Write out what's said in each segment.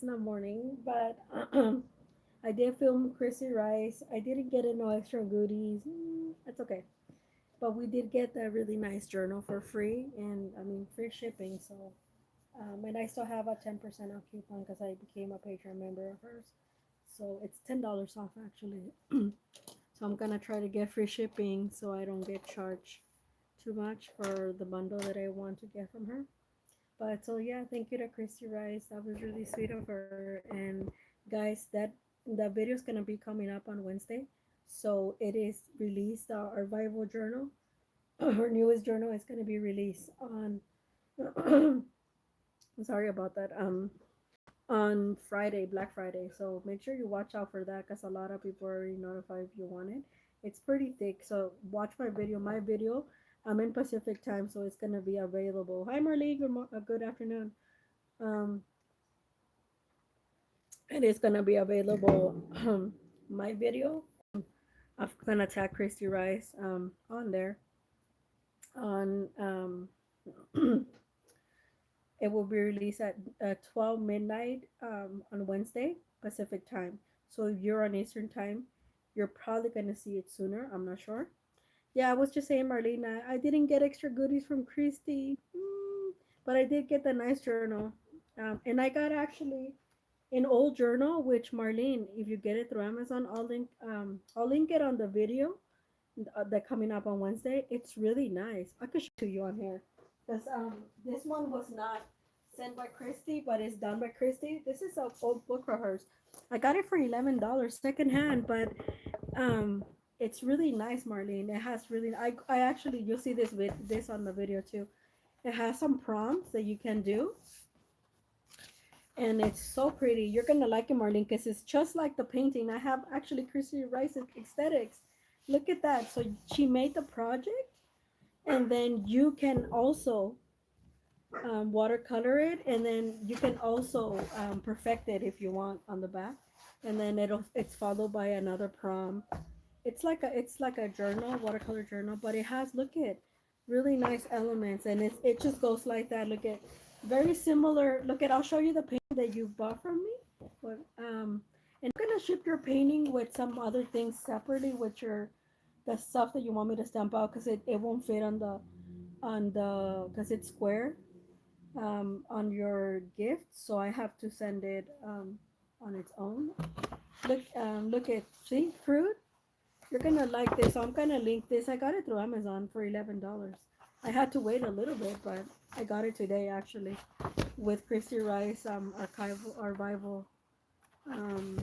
it's not morning, but I did film Chrissy Rice. I didn't get no extra goodies. That's okay. But we did get a really nice journal for free, and I mean free shipping. So, and I still have a 10% off coupon because I became a Patreon member of hers. So it's $10 off actually. So I'm gonna try to get free shipping so I don't get charged too much for the bundle that I want to get from her. But so yeah, thank you to Christy Rice. That was really sweet of her. And guys, that video is gonna be coming up on Wednesday. So it is released. Our Bible journal, her newest journal, is gonna be released on. I'm sorry about that. On Friday, Black Friday. So make sure you watch out for that because a lot of people already notified if you want it. It's pretty thick. So watch my video. My video. I'm in Pacific time, so it's gonna be available. Hi Marlene. Good afternoon. Um, and it's gonna be available. My video. I'm gonna tag Christy Rice on there. On It will be released at 12 midnight on Wednesday Pacific time. So if you're on Eastern time, you're probably gonna see it sooner. I'm not sure. Yeah, I was just saying, Marlena, I didn't get extra goodies from Christy, but I did get the nice journal, and I got actually an old journal. Which Marlene, if you get it through Amazon, I'll link it on the video that coming up on Wednesday. It's really nice. I could show to you on here because this one was not sent by Christy, but it's done by Christy. This is a old book of hers. I got it for $11 secondhand, but um, it's really nice, Marlene. It has really. I actually you'll see this on the video too. It has some prompts that you can do, and it's so pretty. You're gonna like it, Marlene, because it's just like the painting. I have actually Christy Rice aesthetics. Look at that. So she made the project, and then you can also watercolor it, and then you can also perfect it if you want on the back, and then it's followed by another prompt. It's like a journal, watercolor journal, but it has, look at, really nice elements, and it just goes like that. Look at, very similar. Look at, I'll show you the painting that you bought from me. But and I'm gonna ship your painting with some other things separately, with your the stuff that you want me to stamp out, because it won't fit on the because it's square on your gift, so I have to send it on its own. Look at, see, fruit. You're gonna like this. So I'm gonna link this. I got it through Amazon for $11. I had to wait a little bit, but I got it today actually with Christy Rice archival archival. Um,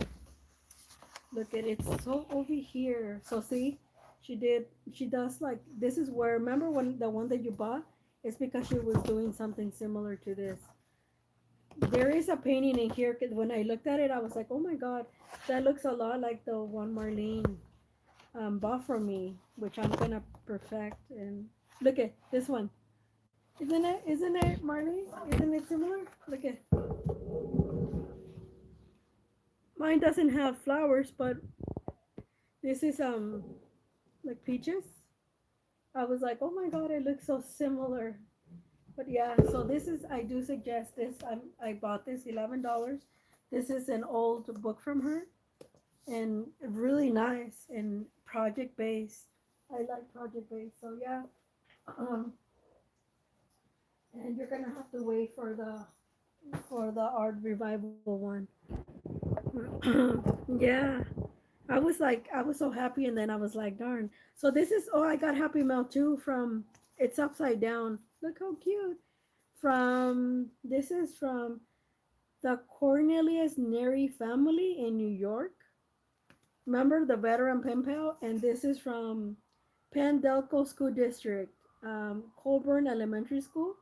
Look at it. So over here. So see, she does like, this is where, remember when the one that you bought? It's because she was doing something similar to this. There is a painting in here. 'Cause when I looked at it, I was like, oh my god, that looks a lot like the one Marlene bought for me, which I'm gonna perfect. And look at this one. Isn't it? Isn't it, Marlene? Isn't it similar? Look at, mine doesn't have flowers, but this is like peaches. I was like, oh my god, it looks so similar. But yeah, so this is, I do suggest this. I bought this $11. This is an old book from her, and really nice and project based. I like project based. So yeah, um, and you're gonna have to wait for the art revival one. Yeah, I was so happy, and then I was like, darn. So this is, oh, I got Happy Mail too from, it's upside down. Look how cute. This is from the Cornelius Neri family in New York. Remember the veteran pen pal? And this is from Pendelco School District, Colburn Elementary School,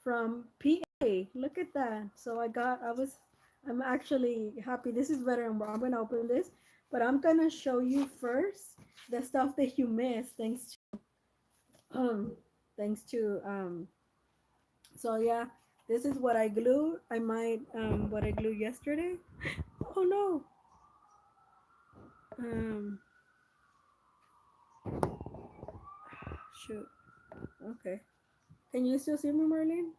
from PA. Look at that. So I'm actually happy. This is better. I'm gonna open this, but I'm gonna show you first the stuff that you missed, um, thanks to So yeah, this is what I glued. I might what I glued yesterday. Oh no. Um, Shoot. Okay. Can you still see me, Marlene?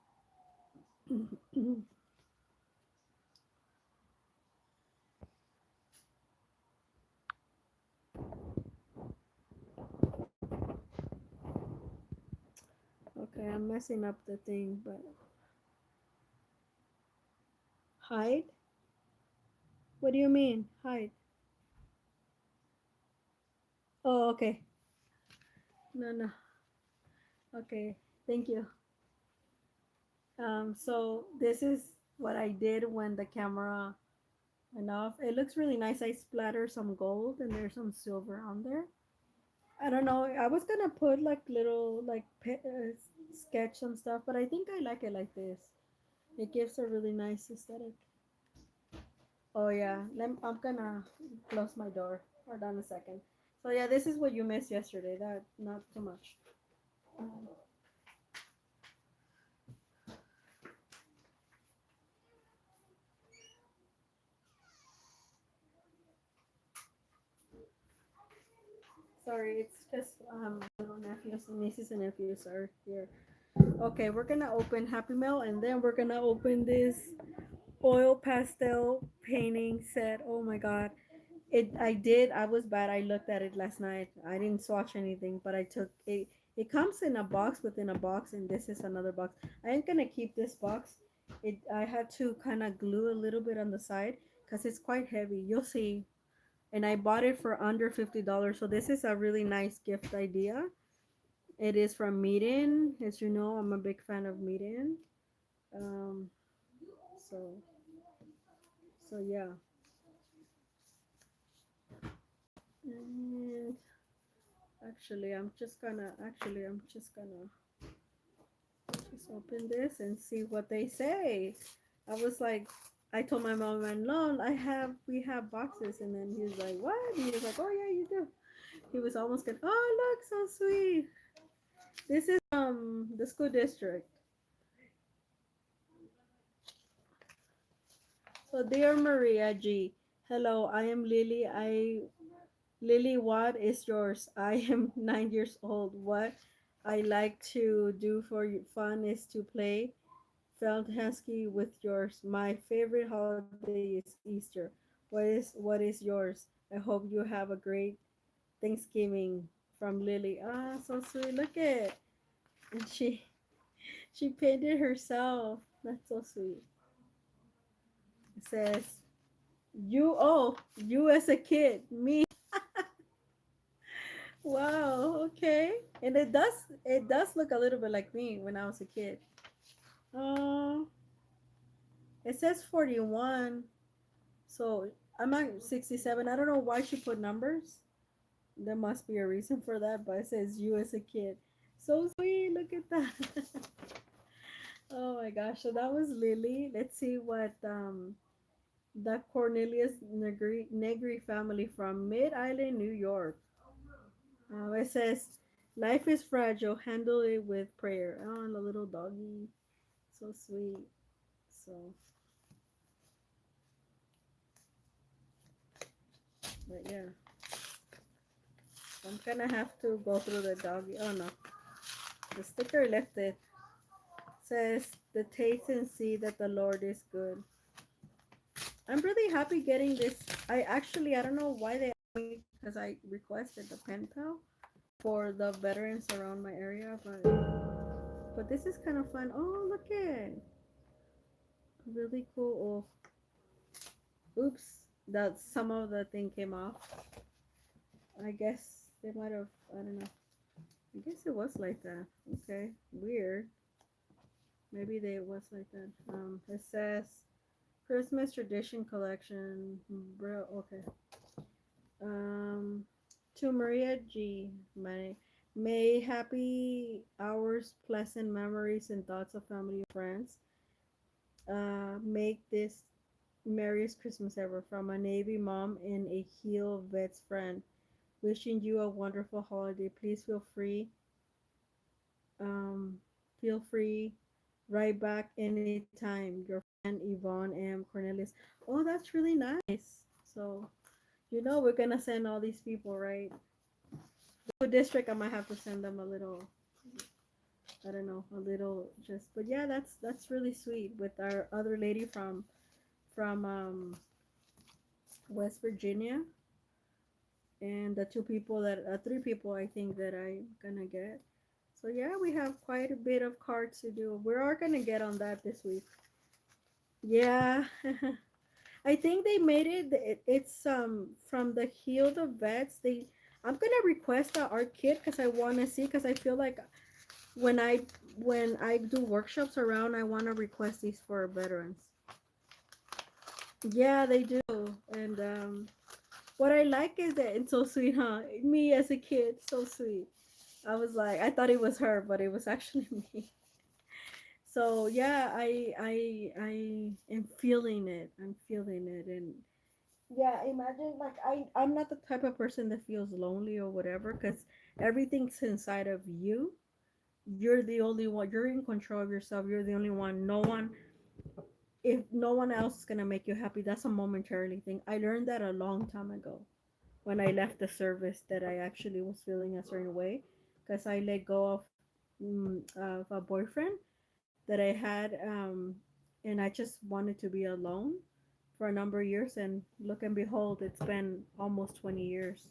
Sorry, I'm messing up the thing, but hide? What do you mean? Hide. Oh, okay. No, no. Okay. Thank you. So this is what I did when the camera went off. It looks really nice. I splattered some gold and there's some silver on there. I don't know. I was gonna put like little like sketch some stuff, but I think I like it like this. It gives a really nice aesthetic. Oh yeah, I'm gonna close my door. Hold on a second. So yeah, this is what you missed yesterday. That not too much. Um, Sorry, it's just little nephews, nieces and nephews are here. Okay, we're gonna open Happy Mail and then we're gonna open this oil pastel painting set. Oh my god. I was bad. I looked at it last night. I didn't swatch anything, but I took it. It comes in a box within a box, and this is another box. I am gonna keep this box. I had to kind of glue a little bit on the side because it's quite heavy. You'll see. And I bought it for under $50. So this is a really nice gift idea. It is from Meeden. As you know, I'm a big fan of Meeden. Um, so yeah. And I'm just gonna just open this and see what they say. I was like, I told my mom, and no, we have boxes, and then he was like, what? And he was like, oh yeah, you do. He was almost going, oh look, so sweet. This is the school district. So dear Maria G, hello, I am Lily. Lily, what is yours? I am 9 years old. What I like to do for fun is to play Feldhansky with yours. My favorite holiday is Easter. What is yours? I hope you have a great Thanksgiving from Lily. Ah, so sweet. Look it. And she painted herself. That's so sweet. It says you as a kid. Me. Wow, okay. And it does look a little bit like me when I was a kid. Oh, it says 41. So I'm at 67. I don't know why she put numbers. There must be a reason for that, but it says you as a kid. So sweet. Look at that. Oh my gosh. So that was Lily. Let's see what the Cornelius Negri family from Mid Island, New York. It says life is fragile. Handle it with prayer. Oh, and the little doggy. So sweet. So, but yeah. I'm gonna have to go through the doggy. Oh no. The sticker lifted. Says the taste and see that the Lord is good. I'm really happy getting this. I don't know why they asked me because I requested the pen pal for the veterans around my area, but this is kind of fun. Oh, look it, really cool. Oh, oops, that some of the thing came off. I guess they might have. I don't know. I guess it was like that. Okay, weird. Maybe they was like that. It says Christmas tradition collection. Bro, okay. Um, to Maria G. May happy hours, pleasant memories, and thoughts of family and friends. Make this merriest Christmas ever from a Navy mom and a heel vet's friend. Wishing you a wonderful holiday. Please um, feel free, right back anytime. Your friend Yvonne M. Cornelius. Oh, that's really nice. So, we're gonna send all these people, right? The district, I might have to send them a little, I don't know, a little just, but yeah, that's really sweet with our other lady from West Virginia, and the three people I think that I'm gonna get. So yeah, we have quite a bit of cards to do. We are gonna get on that this week. Yeah. I think they made it's from the Heal the Vets. I'm gonna request a art kit because I want to see, because I feel like when I do workshops around, I want to request these for veterans. Yeah, they do. And what I like is that it's so sweet, huh? Me as a kid, so sweet. I was like, I thought it was her, but it was actually me. So yeah, I am feeling it. I'm feeling it, and yeah, imagine like I'm not the type of person that feels lonely or whatever, because everything's inside of you. You're the only one. You're in control of yourself. You're the only one. No one, if no one else is gonna make you happy, that's a momentarily thing. I learned that a long time ago when I left the service, that I actually was feeling a certain way because I let go of a boyfriend that I had, and I just wanted to be alone for a number of years. And look and behold, it's been almost 20 years.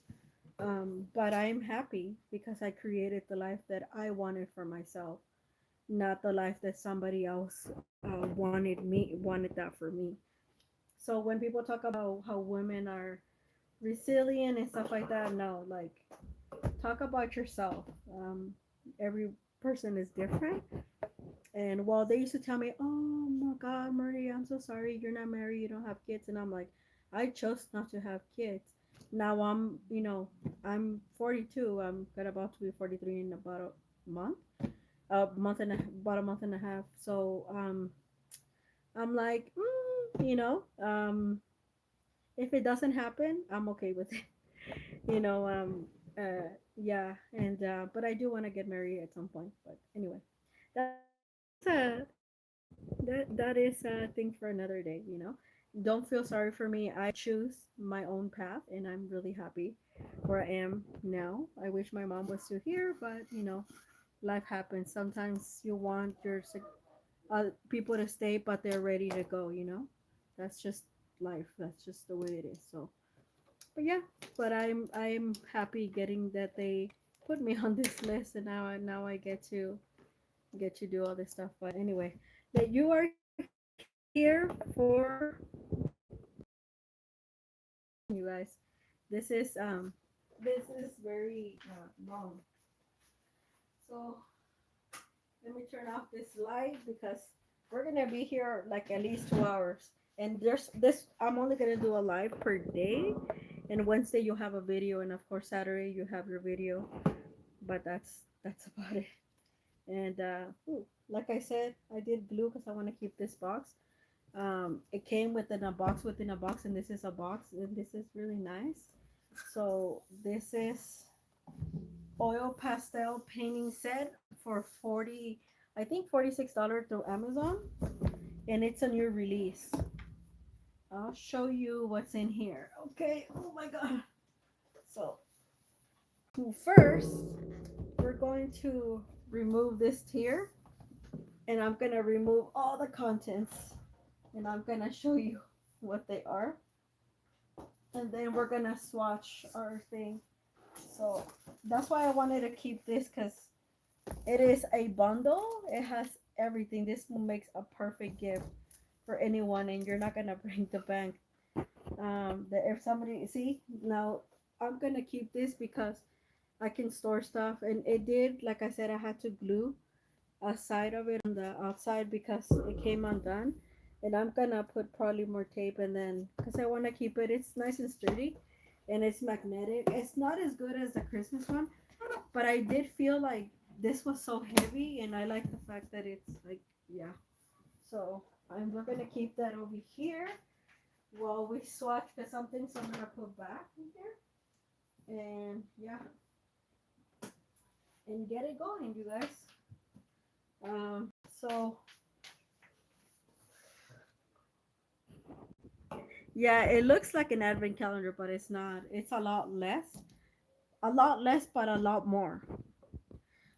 But I'm happy because I created the life that I wanted for myself, not the life that somebody else wanted that for me. So when people talk about how women are resilient and stuff like that, no, like, talk about yourself. Every person is different. And while they used to tell me, "Oh my God, Maria, I'm so sorry, you're not married, you don't have kids," and I'm like, I chose not to have kids. Now I'm 42. I'm about to be 43 in about month, about a month and a half. So I'm like, if it doesn't happen, I'm okay with it. you know, um, yeah, and but I do want to get married at some point. But anyway, that is a thing for another day. Don't feel sorry for me. I choose my own path, and I'm really happy where I am now. I wish my mom was still here, but life happens. Sometimes you want people to stay, but they're ready to go. That's just life. That's just the way it is. So, but yeah, but I'm happy getting that they put me on this list, and now I get to do all this stuff. But anyway, that you are here for you guys. This is um this is very long. So let me turn off this light because we're gonna be here like at least 2 hours. And there's this I'm only gonna do a live per day. And Wednesday you'll have a video, and of course Saturday you have your video. But that's about it. And like I said, I did glue because I want to keep this box. It came within a box within a box, and this is a box, and this is really nice. So this is oil pastel painting set for 40, I think $46 through Amazon, and it's a new release. I'll show you what's in here. Okay. Oh my god. So first, we're going to remove this tier, and I'm gonna remove all the contents, and I'm gonna show you what they are, and then we're gonna swatch our thing. So that's why I wanted to keep this, because it is a bundle. It has everything. This makes a perfect gift for anyone, and you're not gonna break the bank. That if somebody see now, I'm gonna keep this because I can store stuff, and it did, like I said, I had to glue a side of it on the outside because it came undone. And I'm gonna put probably more tape, and then because I want to keep it, it's nice and sturdy, and it's magnetic. It's not as good as the Christmas one, but I did feel like this was so heavy, and I like the fact that it's like, yeah. So we're gonna keep that over here while we swatch, because some things I'm gonna put back in here, and yeah, and get it going, you guys. So yeah, it looks like an advent calendar, but it's not. It's a lot less, but a lot more.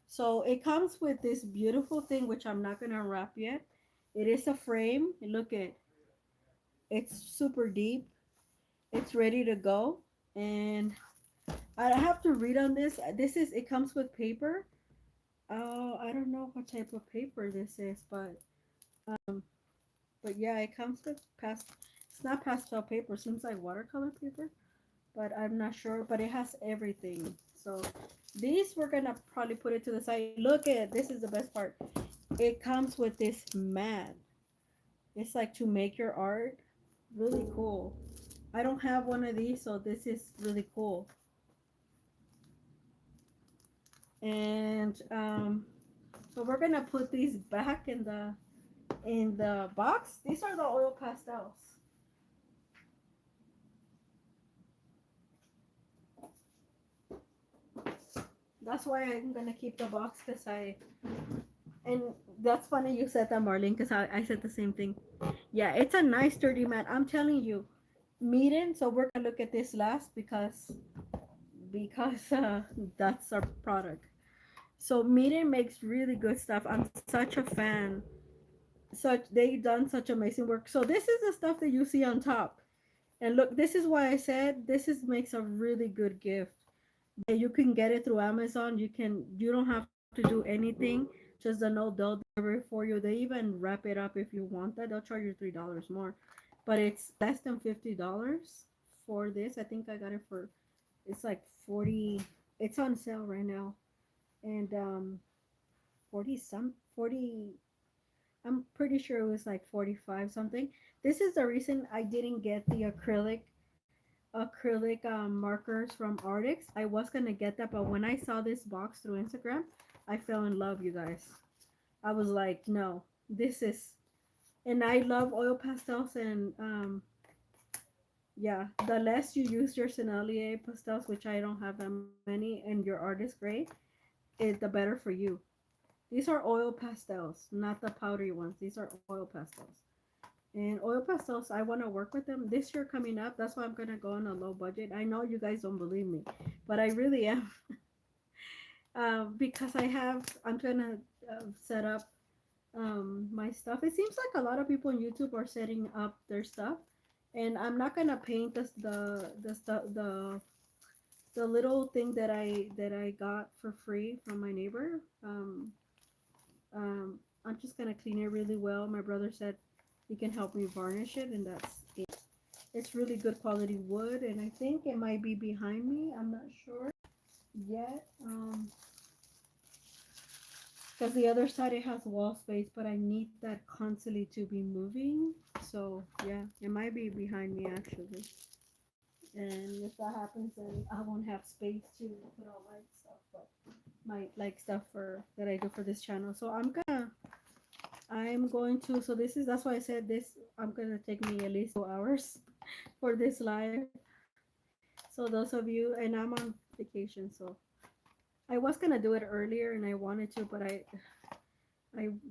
So it comes with this beautiful thing, which I'm not gonna unwrap yet. It is a frame. Look at it's super deep. It's ready to go, and I have to read on this. It comes with paper, Oh, I don't know what type of paper this is, um, but yeah, it comes with past. It's not pastel paper. Seems like watercolor paper, but I'm not sure. But it has everything. So these we're gonna probably put it to the side. Look at this is the best part. It comes with this mat. It's like to make your art. Really cool. I don't have one of these, so this is really cool. And so we're gonna put these back in the box. These are the oil pastels. That's why I'm gonna keep the box because I and that's funny you said that, Marlene, because I said the same thing. Yeah, it's a nice sturdy mat. I'm telling you, Meeden. So we're gonna look at this last because that's our product. So Meeden makes really good stuff. I'm such a fan. Such they done such amazing work. So this is the stuff that you see on top. And look, this is why I said this is makes a really good gift. And you can get it through Amazon. You don't have to do anything. Just a note, they'll deliver it for you. They even wrap it up if you want that. They'll charge you $3 more. But it's less than $50 for this. I think I got it for it's like 40. It's on sale right now. And 40 some 40, I'm pretty sure it was like 45 something. This is the reason I didn't get the acrylic markers from Artix. I was gonna get that, but when I saw this box through Instagram, I fell in love, you guys. I was like, no, this is, and I love oil pastels, and yeah, the less you use your Sennelier pastels, which I don't have that many, and your artist gray, the better for you. These are oil pastels, not the powdery ones. These are oil pastels. And oil pastels, I want to work with them this year coming up. That's why I'm gonna go on a low budget. I know you guys don't believe me, but I really am. Because I'm gonna set up my stuff. It seems like a lot of people on YouTube are setting up their stuff, and I'm not gonna paint the stuff the little thing that I got for free from my neighbor. I'm just gonna clean it really well. My brother said he can help me varnish it, and that's it. It's really good quality wood, and I think it might be behind me. I'm not sure yet. Because the other side it has wall space, but I need that constantly to be moving. So yeah, it might be behind me actually. And if that happens, then I won't have space to put all my stuff, but my like stuff for that I do for this channel. So I'm going to. So this is that's why I said this. I'm gonna take me at least 2 hours for this live. So those of you, and I'm on vacation, so I was gonna do it earlier, and I wanted to, but I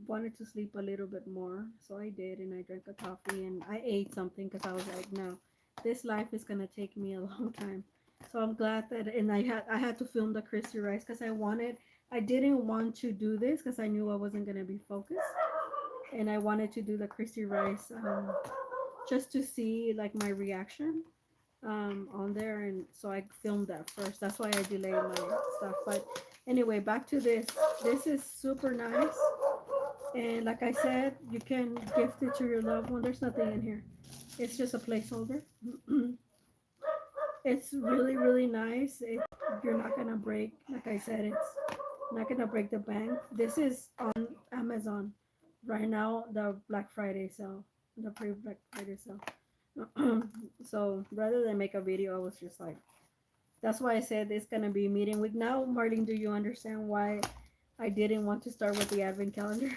wanted to sleep a little bit more, so I did, and I drank a coffee and I ate something because I was like, no, this life is gonna take me a long time. So I'm glad that, and I had to film the crispy rice because I didn't want to do this because I knew I wasn't gonna be focused, and I wanted to do the crispy rice just to see like my reaction on there, and so I filmed that first. That's why I delayed my stuff. But anyway, back to this. This is super nice. And like I said, you can gift it to your loved one. There's nothing in here. It's just a placeholder. It's really, really nice. You're not gonna break. Like I said, it's not gonna break the bank. This is on Amazon right now. The Black Friday sale, the pre Black Friday sale. So rather than make a video, I was just like, that's why I said it's gonna be meeting week. Now, Marlene, do you understand why I didn't want to start with the advent calendar?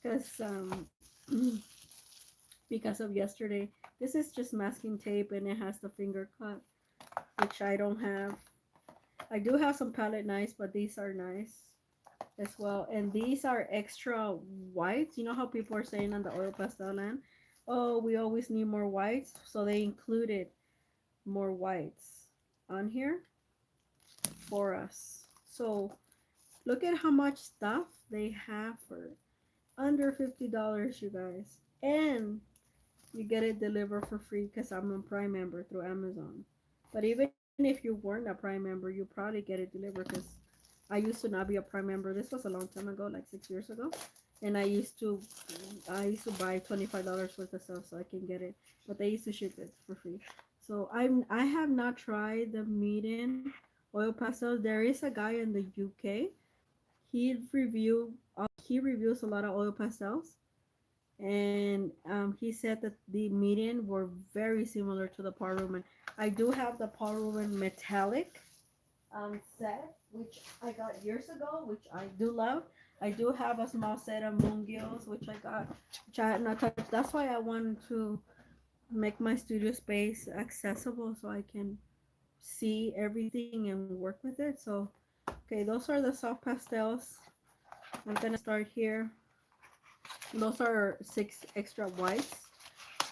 Because because of yesterday. This is just masking tape and it has the finger cut, which I don't have. I do have some palette knives, but these are nice as well. And these are extra whites. You know how people are saying on the oil pastel land, oh, we always need more whites. So they included more whites on here for us. So look at how much stuff they have for under $50, you guys. And you get it delivered for free because I'm a Prime member through Amazon. But even if you weren't a Prime member, you probably get it delivered because I used to not be a Prime member. This was a long time ago, like 6 years ago, and I used to buy $25 worth of stuff so I can get it, but they used to ship it for free. So I have not tried the Meeden oil pastels. There is a guy in the UK. He reviews a lot of oil pastels, and he said that the Meeden were very similar to the Paul Ruben. I do have the Paul Ruben metallic set, which I got years ago, which I do love. I do have a small set of moon gills, which I got, which I had not touched. That's why I wanted to make my studio space accessible so I can see everything and work with it. So, okay, those are the soft pastels. I'm gonna start here. Those are 6 extra whites.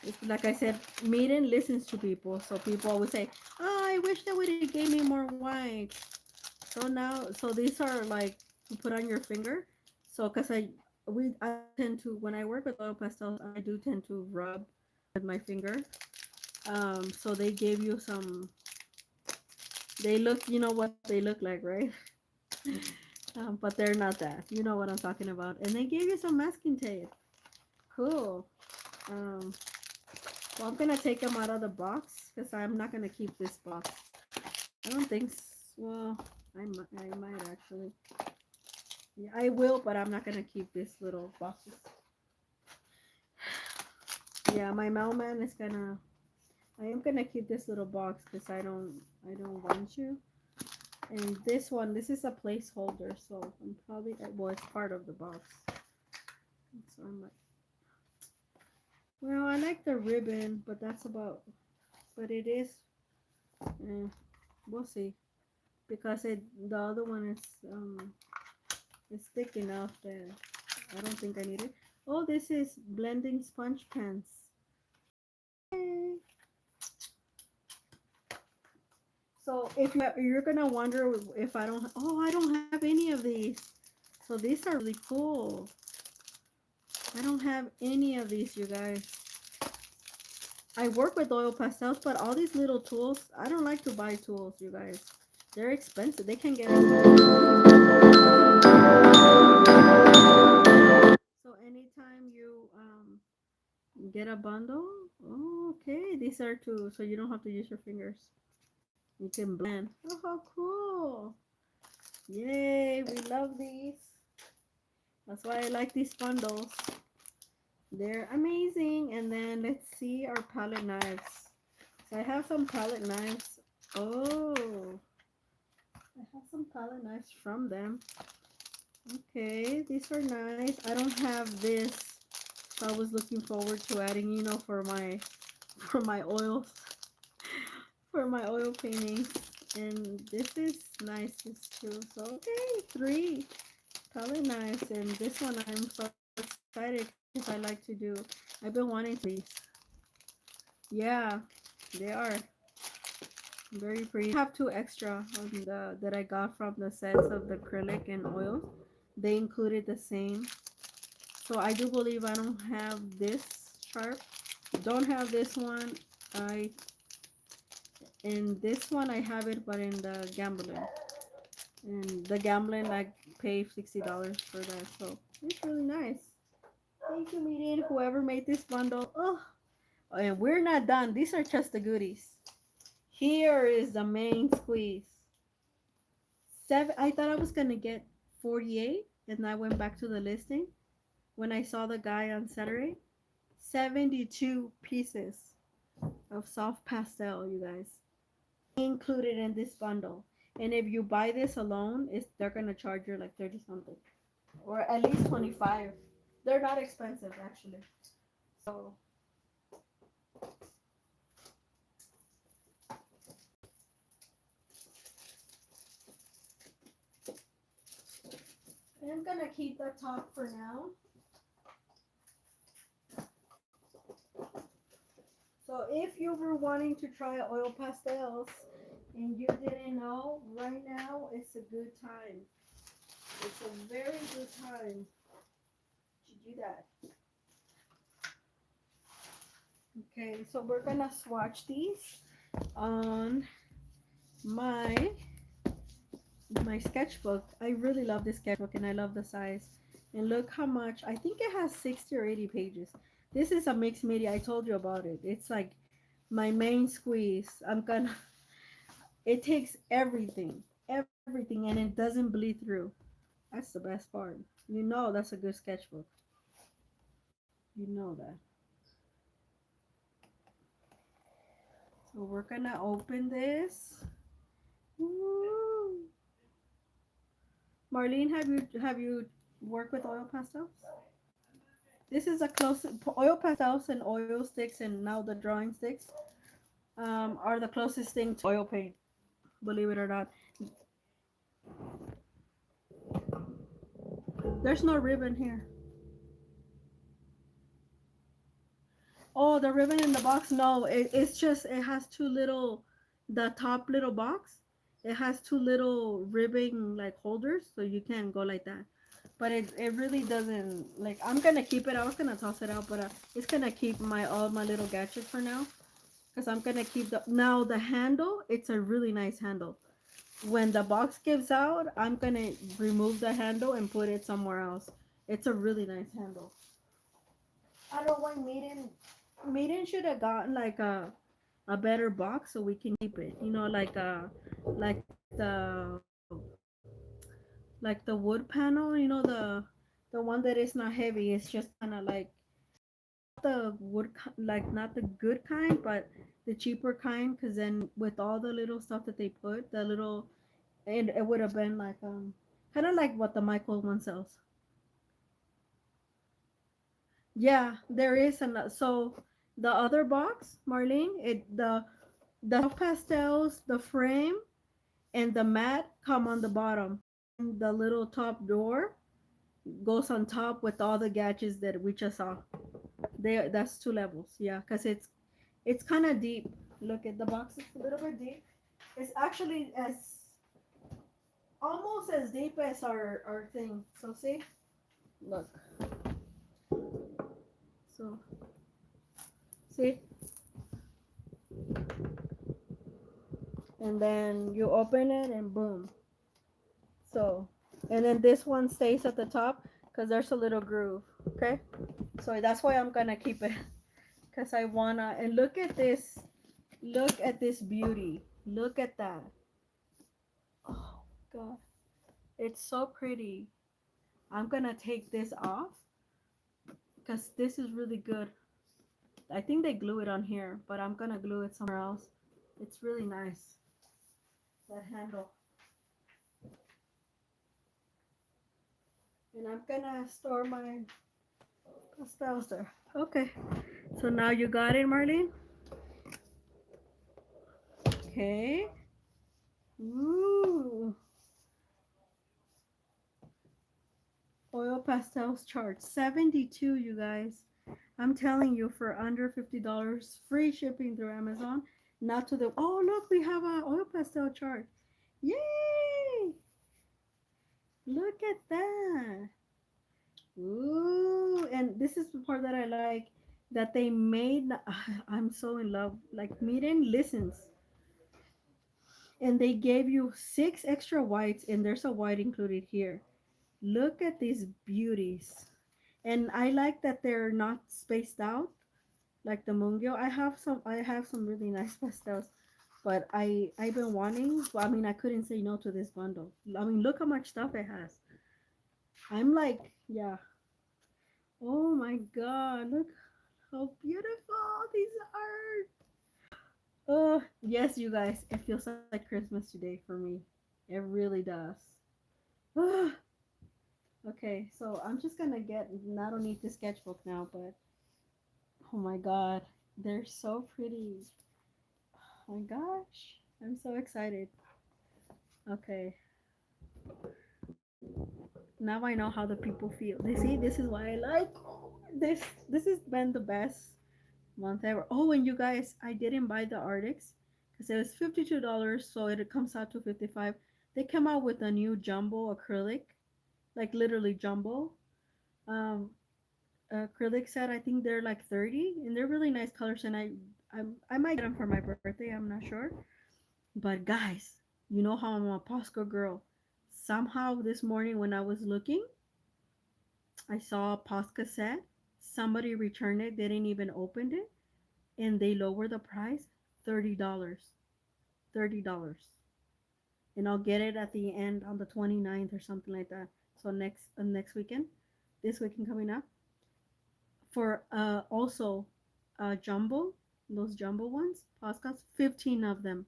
It's, like I said, Meeden listens to people, so people always say, "Oh, I wish they would have gave me more whites." So these are like to put on your finger. So because I tend to, when I work with oil pastels, I do tend to rub with my finger. So they gave you some. They look, you know what they look like, right? But they're not that. You know what I'm talking about. And they gave you some masking tape. Cool. Um, well, I'm gonna take them out of the box because I'm not gonna keep this box. I don't think. Well, I might actually. Yeah, I will, but I'm not gonna keep this little boxes. Yeah, my mailman is gonna. I am gonna keep this little box because I don't want you. And this is a placeholder, so I'm probably well, it's part of the box. So I'm like, well, I like the ribbon, but that's about. But it is. Eh, we'll see because the other one is it's thick enough that I don't think I need it. Oh, this is blending sponge pens. Yay. So if you're gonna wonder if I don't have any of these. So these are really cool. I don't have any of these, you guys. I work with oil pastels, but all these little tools, I don't like to buy tools, you guys. They're expensive. They can get expensive. So anytime you get a bundle, oh, okay, these are two, so you don't have to use your fingers. You can blend. Oh, how cool! Yay, we love these. That's why I like these bundles. They're amazing. And then let's see our palette knives. So I have some palette knives. Oh, I have some palette knives from them. Okay, these are nice. I don't have this, so I was looking forward to adding, for my oils, for my oil paintings. And this is nice too. So okay, 3 palette knives, and this one I'm so excited because I like to do. I've been wanting to these. Yeah, they are very pretty. I have 2 extra on that I got from the sets of the acrylic and oils. They included the same. So I do believe I don't have this sharp. Don't have this one. I In this one I have it, but in the gambling. And the gambling I pay $60 for that. So it's really nice. Thank you, Meeden. Whoever made this bundle. Oh, and we're not done. These are just the goodies. Here is the main squeeze. I thought I was gonna get 48, and I went back to the listing when I saw the guy on Saturday. 72 pieces of soft pastel, you guys, included in this bundle. And if you buy this alone, they're gonna charge you like 30 something, or at least 25. They're not expensive actually. So I'm gonna keep the top for now. So if you were wanting to try oil pastels and you didn't know, right now it's a good time. It's a very good time to do that. Okay, so we're gonna swatch these on my my sketchbook. I really love this sketchbook and I love the size. And look how much. I think it has 60 or 80 pages. This is a mixed media. I told you about it. It's like my main squeeze. I'm gonna. It takes everything, everything, and it doesn't bleed through. That's the best part. You know that's a good sketchbook. You know that. So we're gonna open this. Woo. Marlene, have you worked with oil pastels? This is a close oil pastels and oil sticks and now the drawing sticks are the closest thing to oil paint. Believe it or not, there's no ribbon here. Oh, the ribbon in the box? No, it's just it has two little, the top little box. It has two little ribbon like holders, so you can go like that. But it really doesn't like. I'm gonna keep it. I was gonna toss it out, but it's gonna keep my all my little gadgets for now. Cause I'm gonna keep the now the handle. It's a really nice handle. When the box gives out, I'm gonna remove the handle and put it somewhere else. It's a really nice handle. I don't know why Meeden should have gotten like a better box so we can keep it. You know, like the wood panel. You know the one that is not heavy. It's just kind of like the like not the good kind, but the cheaper kind. Cause then with all the little stuff that they put, the little it would have been like kind of like what the Michael one sells. Yeah, there is an so the other box, Marlene, the pastels, the frame, and the mat come on the bottom, and then the little top door goes on top with all the gadgets that we just saw. There, that's two levels. Yeah, cause it's kind of deep. Look at the box; it's a little bit deep. It's actually as almost as deep as our thing. So see, look. So see, and then you open it and boom. So, and then this one stays at the top because there's a little groove. Okay, so that's why I'm gonna keep it because I wanna. And look at this. Look at this beauty. Look at that. Oh God, it's so pretty. I'm gonna take this off because this is really good. I think they glue it on here, but I'm gonna glue it somewhere else. It's really nice. That handle. And I'm gonna store my pastels there. Okay. So now you got it, Marlene? Okay. Ooh. Oil pastels chart 72, you guys. I'm telling you, for under $50, free shipping through Amazon. Not to the. Oh, look, we have a oil pastel chart. Yay! Look at that. Ooh, and this is the part that I like that they made. I'm so in love. Like, Meeden listens. And they gave you six extra whites, and there's a white included here. Look at these beauties. And I like that they're not spaced out like the Mungyo. I have some really nice pastels, but I've been wanting. Well, I mean, I couldn't say no to this bundle. I mean, look how much stuff it has. I'm like, yeah. Oh my God, look how beautiful these are. Oh, yes, you guys. It feels like Christmas today for me. It really does. Okay, so I'm just gonna get. I don't need the sketchbook now, but oh my God, they're so pretty. Oh my gosh, I'm so excited. Okay, now I know how the people feel. They see, this is why I like this. This has been the best month ever. Oh, and you guys, I didn't buy the Arctics because it was $52, so it comes out to 55. They come out with a new jumbo acrylic, like literally jumbo. Um, acrylic set. I think they're like 30, and they're really nice colors. And I might get them for my birthday. I'm not sure. But guys, you know how I'm a Posco girl. Somehow this morning when I was looking, I saw a past cassette. Somebody returned it. They didn't even open it, and they lowered the price $30. $30. And I'll get it at the end on the 29th or something like that. So next weekend, this weekend coming up for also jumbo, those jumbo ones, podcasts, 15 of them,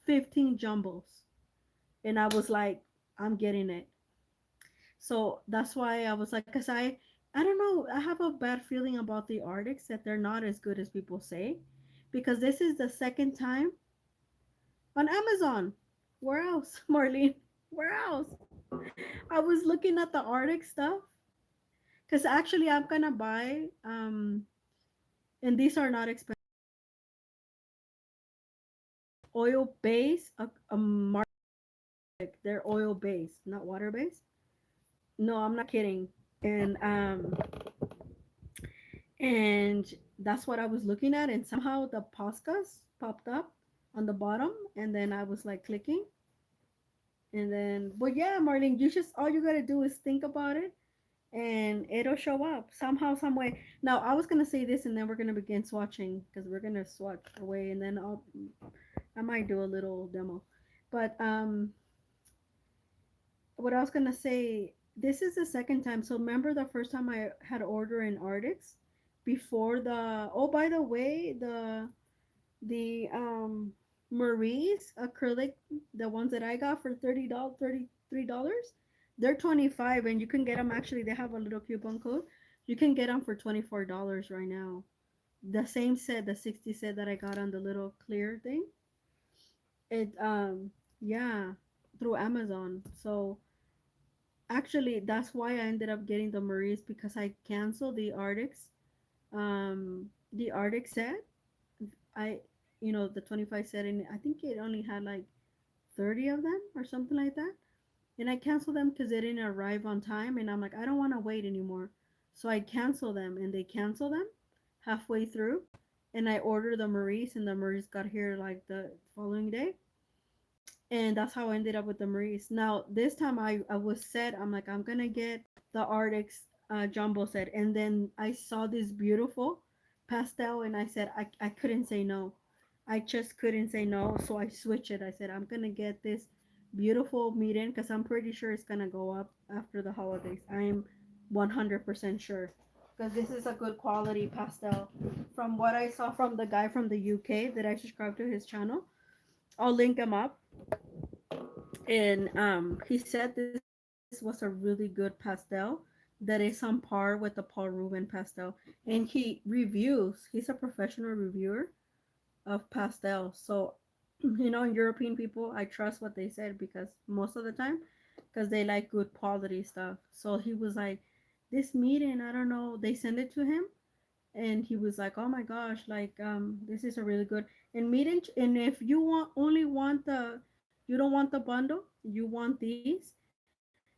15 jumbos, and I was like, I'm getting it. So that's why I was like, cause I don't know, I have a bad feeling about the Arctics that they're not as good as people say, because this is the second time on Amazon. Where else, Marlene? Where else? I was looking at the Arctic stuff because actually I'm gonna buy and these are not expensive, oil base a mark. They're oil based, not water based. No, I'm not kidding. And and that's what I was looking at, and somehow the podcast popped up on the bottom, and then I was like clicking, and then but yeah, Marlene, you just all you gotta do is think about it, and it'll show up somehow, some way. Now I was gonna say this, and then we're gonna begin swatching because we're gonna swatch away, and then I might do a little demo, but what I was gonna say, this is the second time. So remember the first time I had ordered an Arctics before the, oh by the way, the Marie's acrylic, the ones that I got for $30, $33, they're 25, and you can get them, actually they have a little coupon code. You can get them for $24 right now. The same set, the 60 set that I got on the little clear thing. It yeah, through Amazon. So actually, that's why I ended up getting the Marie's, because I canceled the Arctic set. I, the 25 set, and I think it only had like 30 of them or something like that. And I canceled them because they didn't arrive on time. And I'm like, I don't want to wait anymore. So I canceled them, and they canceled them halfway through. And I ordered the Marie's, and the Marie's got here like the following day, and that's how I ended up with the Maurice. Now this time I was set. I'm like, I'm gonna get the Arctics jumbo set, and then I saw this beautiful pastel, and I said I couldn't say no. I just couldn't say no, so I switched it. I said I'm gonna get this beautiful Meeden because I'm pretty sure it's gonna go up after the holidays. I'm 100% sure because this is a good quality pastel. From what I saw from the guy from the UK that I subscribed to his channel, I'll link him up, and he said this was a really good pastel that is on par with the Paul Rubin pastel. And he reviews, he's a professional reviewer of pastel. So European people, I trust what they said, because most of the time, because they like good quality stuff. So he was like, this Meeden, I don't know, they send it to him, and he was like, oh my gosh, like this is a really good, and Meeden. And if you want the, you don't want the bundle, you want these,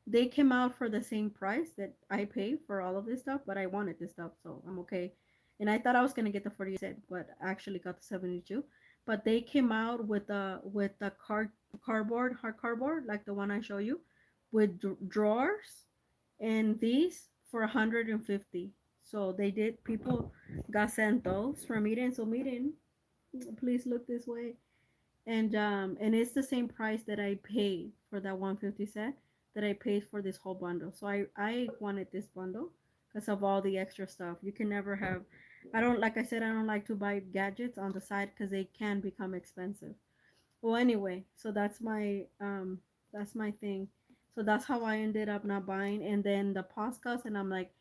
they came out for the same price that I pay for all of this stuff, but I wanted this stuff, so I'm okay. And I thought I was gonna get the 48 set, but I actually got the 72. But they came out with the cardboard, hard cardboard, like the one I show you, with drawers, and these for 150. So they did, people got sent those from Eden. So Eden, please look this way. And it's the same price that I paid for that 150 set that I paid for this whole bundle. So I wanted this bundle because of all the extra stuff. You can never have, I don't, like I said, I don't like to buy gadgets on the side because they can become expensive. Well, anyway, so that's my thing. So that's how I ended up not buying. And then the podcasts, and I'm like,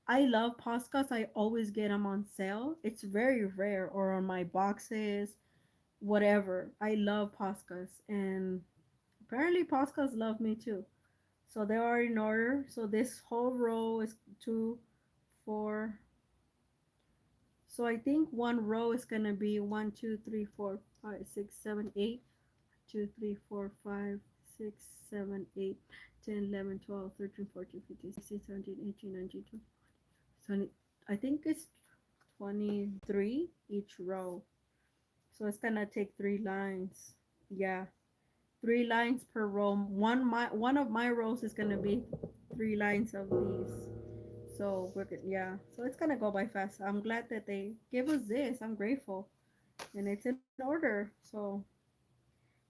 I love podcasts. I always get them on sale. It's very rare, or on my boxes, whatever. I love podcasts, and apparently podcasts love me too. So they are in order. So this whole row is two, four. So I think one row is gonna be 1, 2, 3, 4, 5, 6, 7, 8. 2, 3, 4, 5, 6, 7, 8, 10, 11, 12, 13, 14, 15, 16, 17, 18, 19, 20. I think it's 23 each row. So it's gonna take three lines. Yeah. three lines per row. One of my rows is gonna be three lines of these. So we're good. Yeah. So it's gonna go by fast. I'm glad that they gave us this. I'm grateful, and it's in order. So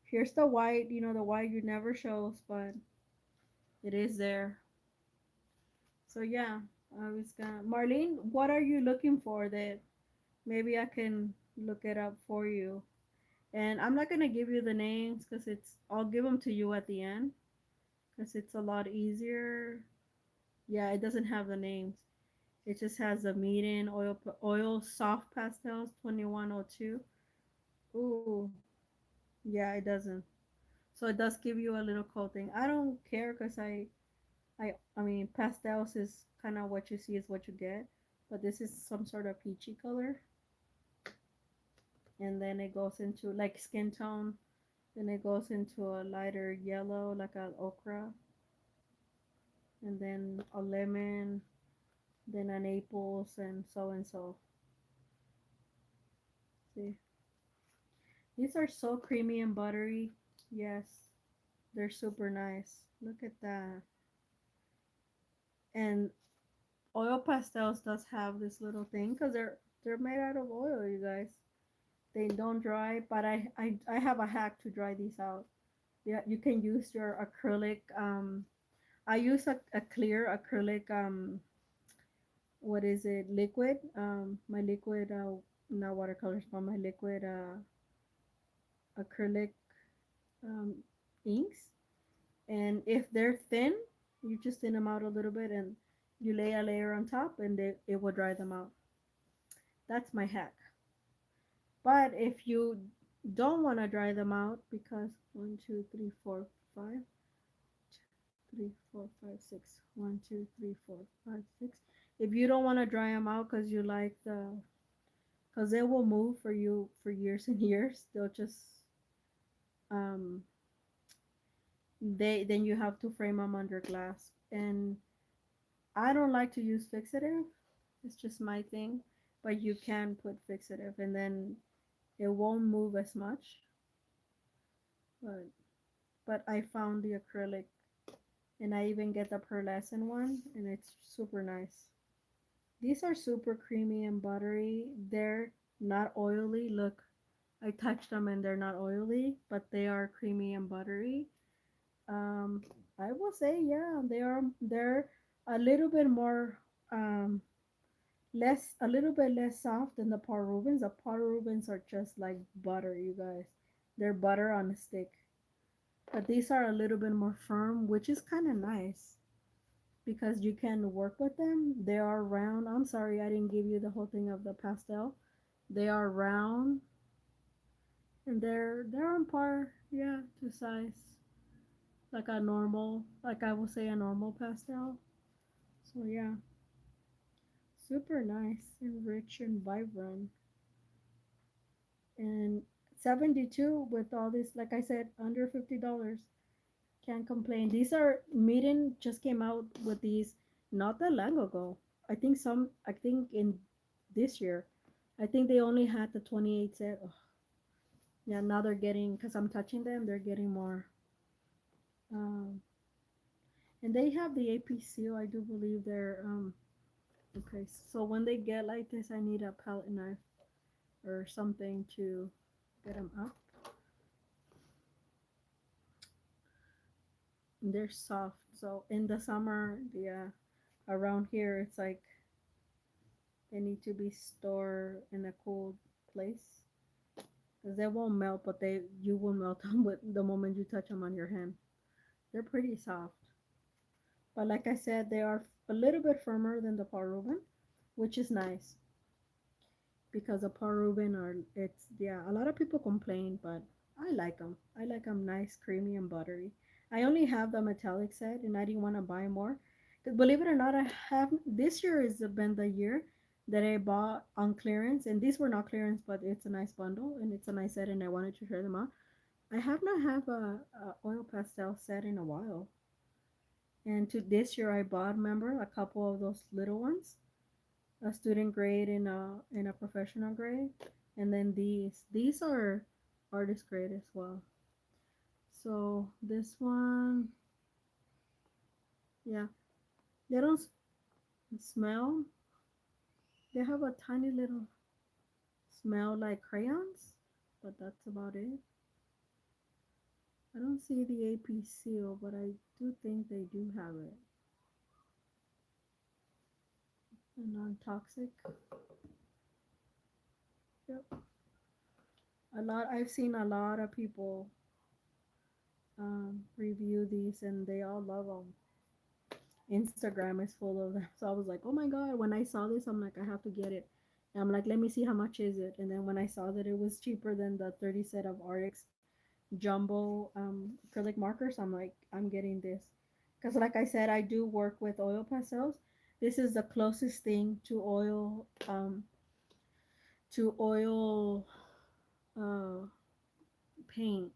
here's the white. You know, the white you never shows, but it is there. So yeah, I was gonna. Marlene, what are you looking for that maybe I can look it up for you? And I'm not gonna give you the names because it's. I'll give them to you at the end because it's a lot easier. Yeah, it doesn't have the names. It just has the Meeden oil soft pastels 2102. Ooh, yeah, it doesn't. So it does give you a little coating. I don't care because I mean pastels is kind of what you see is what you get, but this is some sort of peachy color, and then it goes into like skin tone. Then it goes into a lighter yellow, like an okra, and then a lemon, then an apples, and so and so. See, these are so creamy and buttery. Yes, they're super nice. Look at that. And oil pastels does have this little thing because they're made out of oil, you guys. They don't dry, but I have a hack to dry these out. Yeah, you can use your acrylic. I use a clear acrylic. What is it? Liquid. My liquid. Not watercolors, but my liquid acrylic um, inks. And if they're thin, you just thin them out a little bit, and you lay a layer on top, and it will dry them out. That's my hack. But if you don't want to dry them out, because one, two, three, four, five, three, four, five, six, one, two, three, four, five, six. If you don't want to dry them out because you like because they will move for you for years and years, they'll just um then you have to frame them under glass. And I don't like to use fixative. It's just my thing, but you can put fixative, and then it won't move as much. But I found the acrylic, and I even get the pearlescent one, and it's super nice. These are super creamy and buttery. They're not oily. Look, I touched them and they're not oily, but they are creamy and buttery. Um, I will say, yeah, they are. They're a little bit more, less, a little bit less soft than the Paul Rubens. The Paul Rubens are just like butter, you guys. They're butter on a stick. But these are a little bit more firm, which is kind of nice because you can work with them. They are round. I'm sorry, I didn't give you the whole thing of the pastel. They are round, and they're on par, yeah, to size like a normal, like I will say a normal pastel. So yeah, super nice and rich and vibrant. And 72 with all this, like I said, under $50. Can't complain. These are Meeden just came out with these not that long ago. I think in this year. I think they only had the 28 set. Ugh. Yeah, now they're getting, because I'm touching them, they're getting more. Um, and they have the AP seal. I do believe they're, okay. So when they get like this, I need a palette knife or something to get them up. And they're soft. So in the summer, yeah, around here, it's like they need to be stored in a cool place because they won't melt, but they you will melt them with the moment you touch them on your hand. They're pretty soft, but like I said, they are a little bit firmer than the Paul Rubin, which is nice because the Paul Rubin are it's yeah. A lot of people complain, but I like them. I like them nice, creamy, and buttery. I only have the metallic set, and I didn't want to buy more. Because believe it or not, I have this year has been the year that I bought on clearance, and these were not clearance, but it's a nice bundle and it's a nice set, and I wanted to share them out. I have not have a oil pastel set in a while, and to this year I bought, remember, a couple of those little ones, a student grade and a professional grade, and then these are artist grade as well. So this one, yeah, they don't smell. They have a tiny little smell like crayons, but that's about it. I don't see the AP seal, but I do think they do have it. And non-toxic. Yep. A lot. I've seen a lot of people review these, and they all love them. Instagram is full of them. So I was like, oh my god! When I saw this, I'm like, I have to get it. And I'm like, let me see how much is it. And then when I saw that it was cheaper than the 30 set of RX jumbo acrylic markers, I'm like, I'm getting this. Because like I said, I do work with oil pastels. This is the closest thing to oil uh, paint.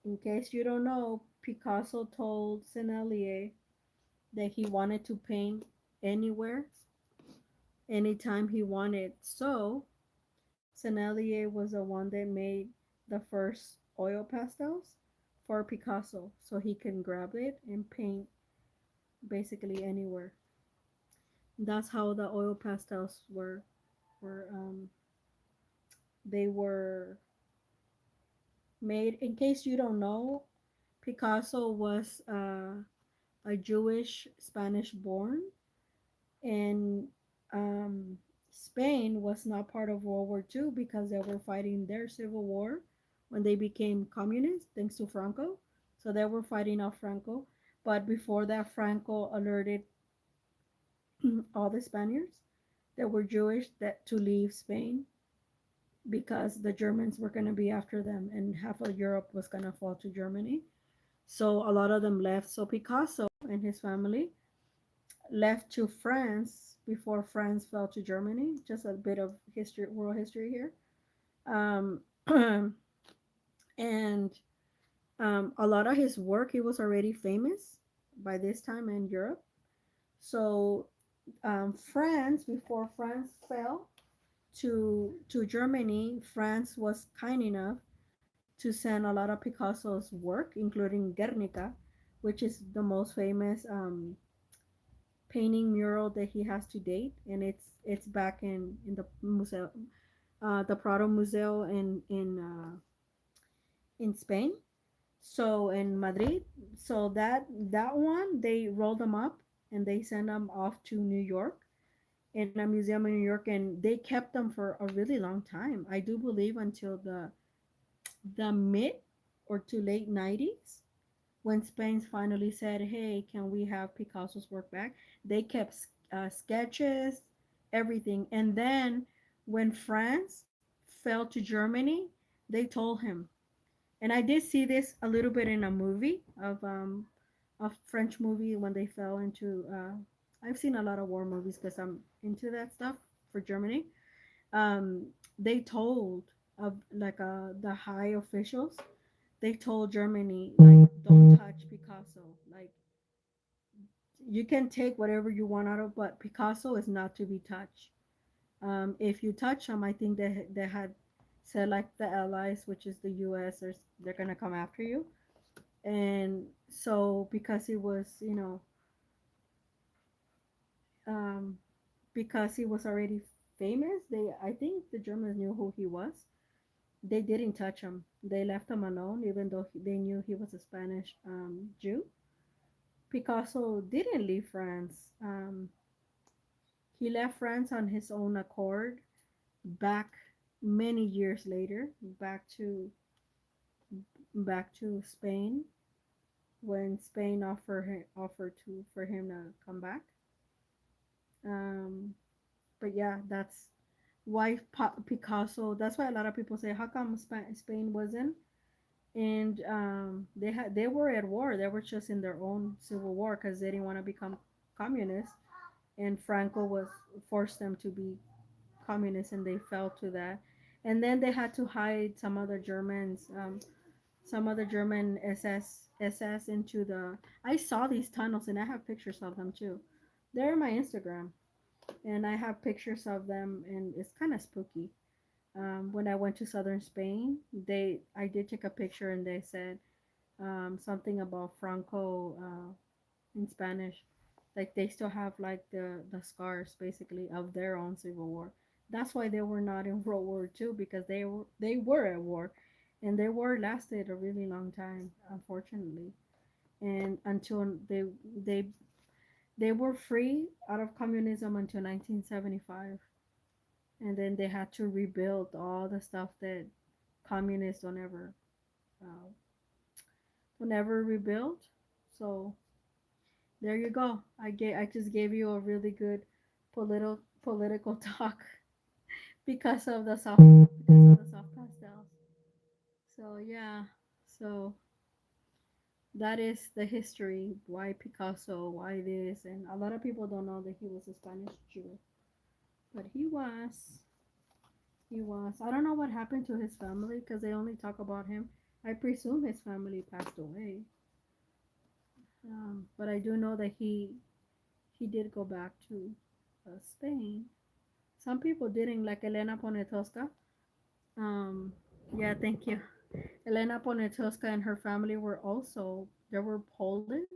In case you don't know, Picasso told Sennelier that he wanted to paint anywhere, anytime he wanted. So Sennelier was the one that made the first oil pastels for Picasso, so he can grab it and paint basically anywhere. That's how the oil pastels were they were made. In case you don't know, Picasso was a Jewish Spanish born, and um, Spain was not part of World War II because they were fighting their civil war when they became communist, thanks to Franco. So they were fighting off Franco. But before that, Franco alerted all the Spaniards that were Jewish that to leave Spain because the Germans were going to be after them and half of Europe was going to fall to Germany. So a lot of them left. So Picasso and his family left to France before France fell to Germany. Just a bit of history, world history here. Um, and a lot of his work, he was already famous by this time in Europe. So France, before France fell to Germany, France was kind enough to send a lot of Picasso's work, including Guernica, which is the most famous painting mural that he has to date, and it's back in the museo, the Prado Museo in Spain. So in Madrid, so that one they rolled them up and they sent them off to New York in a museum in New York, and they kept them for a really long time. I do believe until the mid or to late 90s when Spain finally said, "Hey, can we have Picasso's work back?" They kept sketches, everything, and then when France fell to Germany, they told him. And I did see this a little bit in a movie of a French movie when they fell into. I've seen a lot of war movies because I'm into that stuff for Germany. They told of like the high officials, they told Germany like don't touch Picasso. Like you can take whatever you want out of, but Picasso is not to be touched. If you touch him, I think they had said like the Allies, which is the U.S., or they're gonna come after you. And so because he was, um, because he was already famous, they I think the Germans knew who he was. They didn't touch him. They left him alone, even though they knew he was a Spanish Jew. Picasso didn't leave France. He left France on his own accord back many years later, back to Spain when Spain offered to for him to come back. Um, but yeah, that's why Picasso. That's why a lot of people say, how come Spain wasn't? And they were at war. They were just in their own civil war because they didn't want to become communists. And Franco was forced them to be communists, and they fell to that. And then they had to hide some other German SS into the. I saw these tunnels, and I have pictures of them too. They're on my Instagram, and I have pictures of them, and it's kind of spooky. When I went to southern Spain, I did take a picture and they said something about Franco in Spanish. Like they still have like the scars basically of their own civil war. That's why they were not in World War II because they were at war, and their war lasted a really long time, unfortunately. And until they they were free out of communism until 1975, and then they had to rebuild all the stuff that communists uh, don't ever rebuild. So there you go. I just gave you a really good political talk because of the soft pastels. So yeah, so that is the history. Why Picasso? Why this? And a lot of people don't know that he was a Spanish Jew, but he was. He was. I don't know what happened to his family because they only talk about him. I presume his family passed away. But I do know that he did go back to Spain. Some people didn't, like Elena Poniatowska. Um, yeah, thank you. Elena Poniatowska and her family were also they were Polish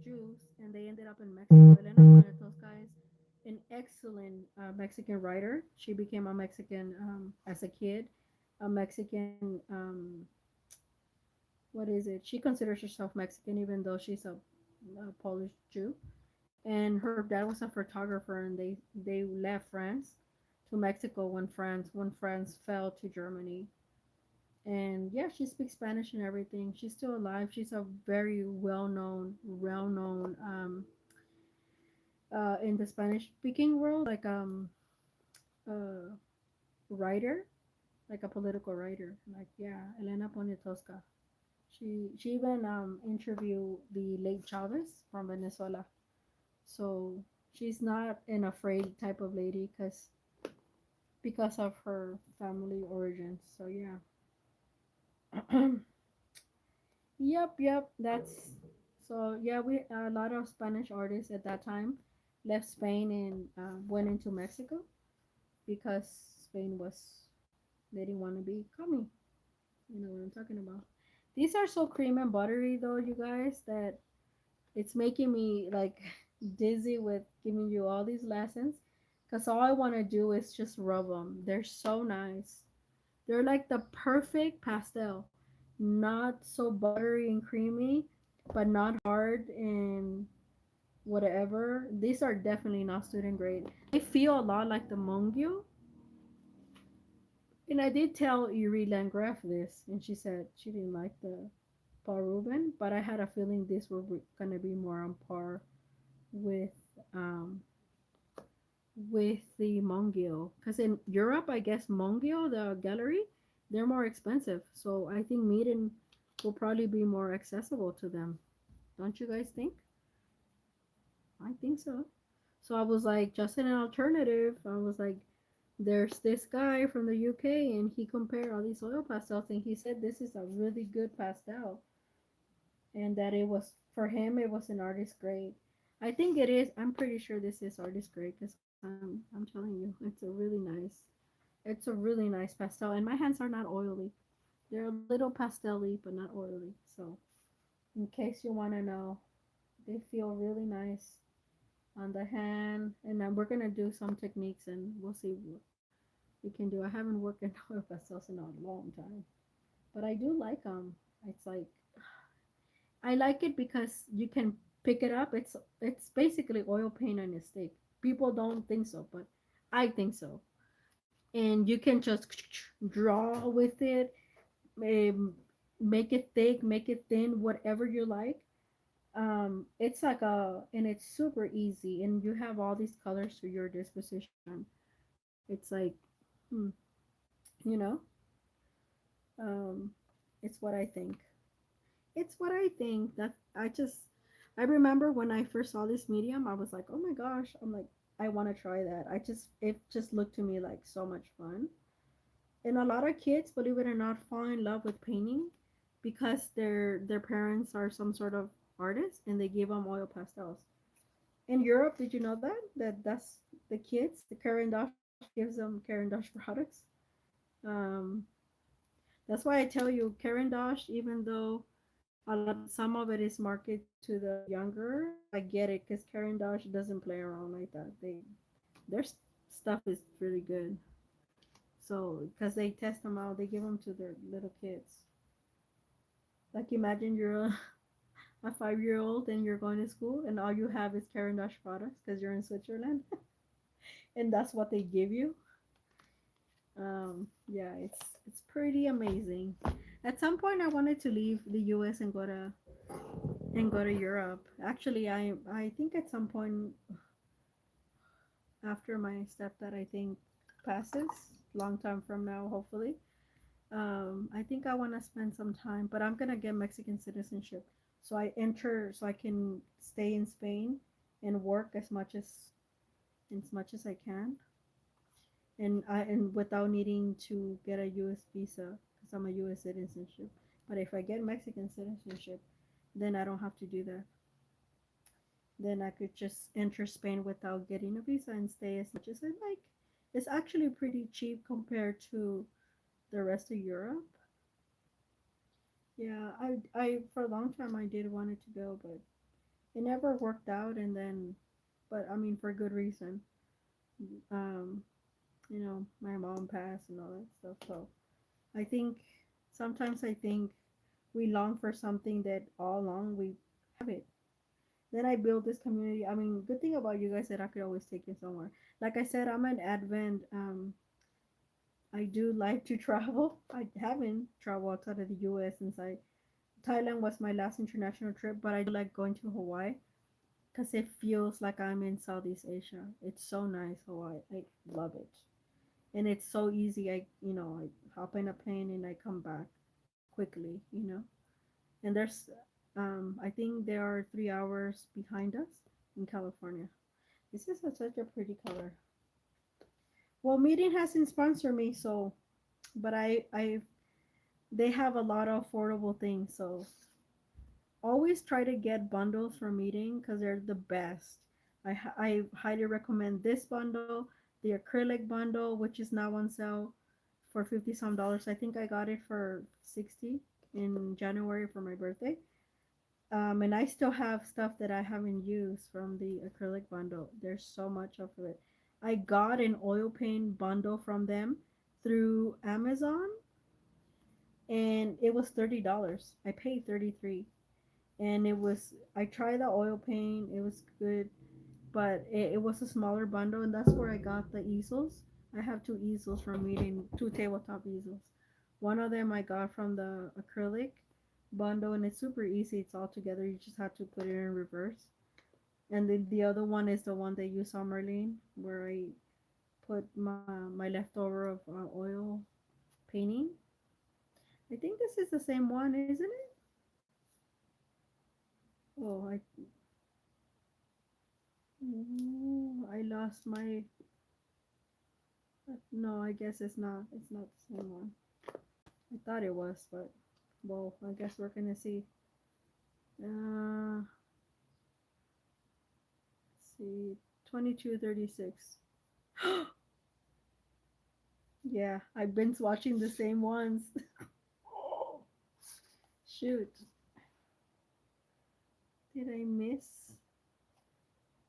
Jews, and they ended up in Mexico. Elena Poniatowska is an excellent Mexican writer. She became a Mexican as a kid, a Mexican. What is it? She considers herself Mexican, even though she's a Polish Jew. And her dad was a photographer, and they left France to Mexico when France fell to Germany. And yeah, she speaks Spanish and everything. She's still alive. She's a very well known in the Spanish speaking world, like a writer, like a political writer. Like yeah, Elena Poniatowska. She even interviewed the late Chavez from Venezuela. So she's not an afraid type of lady because of her family origins. So yeah. Yep. That's so yeah. We a lot of Spanish artists at that time left Spain and went into Mexico because Spain was they didn't want to be coming. You know what I'm talking about. These are so cream and buttery though, you guys, that it's making me like dizzy with giving you all these lessons. Cause all I want to do is just rub them. They're so nice. They're like the perfect pastel. Not so buttery and creamy, but not hard and whatever. These are definitely not student grade. They feel a lot like the Mongyo. And I did tell Yuri Landgraf this, and she said she didn't like the Paul Rubin, but I had a feeling this were gonna be more on par with um with the Mongyo. Because in Europe, I guess Mongyo, the gallery, they're more expensive. So I think Meeden will probably be more accessible to them. Don't you guys think? I think so. So I was like, just an alternative. I was like, there's this guy from the UK, and he compared all these oil pastels, and he said this is a really good pastel, and that it was for him, it was an artist grade. I think it is. I'm pretty sure this is artist grade because I'm telling you, it's a really nice pastel, and my hands are not oily. They're a little pastelly, but not oily. So, in case you want to know, they feel really nice on the hand. And then we're gonna do some techniques, and we'll see what we can do. I haven't worked in oil pastels in a long time, but I do like them. It's like I like it because you can pick it up. It's basically oil paint on a stick. People don't think so, but I think so. And you can just draw with it, um, make it thick, make it thin, whatever you like. It's like and it's super easy, and you have all these colors to your disposition. It's like, hmm, you know, um, it's what I think. It's what I think. That I remember when I first saw this medium, I was like, oh my gosh, I'm like, I want to try that. It just looked to me like so much fun. And a lot of kids, believe it or not, fall in love with painting because their parents are some sort of artist and they give them oil pastels. In Europe, did you know that that's the kids, the current gives them Karen Dosh products. Um, that's why I tell you, Karen Dosh, even though some of it is marketed to the younger, I get it because Karen Dosh doesn't play around like that. Their stuff is really good. So because they test them out, they give them to their little kids. Like imagine you're a 5 year old and you're going to school and all you have is Karen Dosh products because you're in Switzerland and that's what they give you. Yeah, it's pretty amazing. At some point, I wanted to leave the U.S. and go to Europe. Actually, I think at some point after my stepdad, I think passes, long time from now, hopefully. I think I want to spend some time, but I'm gonna get Mexican citizenship, so I can stay in Spain and work as much as I can, and without needing to get a U.S. visa because I'm a U.S. citizenship. But if I get Mexican citizenship, then I don't have to do that. Then I could just enter Spain without getting a visa and stay as much as I like. It's actually pretty cheap compared to the rest of Europe. Yeah, I for a long time I did wanted to go, but it never worked out. And then, but I mean for good reason. Um, my mom passed and all that stuff. So I think sometimes I think we long for something that all along we have it. Then I built this community. I mean, good thing about you guys that I could always take you somewhere. Like I said, I'm an Advent. I do like to travel. I haven't traveled outside of the U.S. since I Thailand was my last international trip, but I do like going to Hawaii because it feels like I'm in Southeast Asia. It's so nice, Hawaii. I love it, and it's so easy. I hop in a plane and I come back quickly. And I think they are 3 hours behind us in California. This is such a pretty color. Well, Meeden hasn't sponsored me, so but they have a lot of affordable things, so always try to get bundles from Meeden because they're the best. I highly recommend this bundle, the acrylic bundle, which is now on sale for 50 some dollars. I think I got it for 60 in January for my birthday. And I still have stuff that I haven't used from the acrylic bundle. There's so much of it. I got an oil paint bundle from them through Amazon and it was $30. I paid 33 and I tried the oil paint, it was good, but it was a smaller bundle and that's where I got the easels. I have two easels from Meeting, two tabletop easels. One of them I got from the acrylic bundle and it's super easy. It's all together. You just have to put it in reverse. And then the other one is the one that you saw, Marlene, where I put my leftover of oil painting. I think this is the same one, isn't it? Oh, I lost my. No, I guess it's not. It's not the same one. I thought it was, but well, I guess we're gonna see. Let's see, 2236. Yeah, I've been watching the same ones. Shoot, did I miss?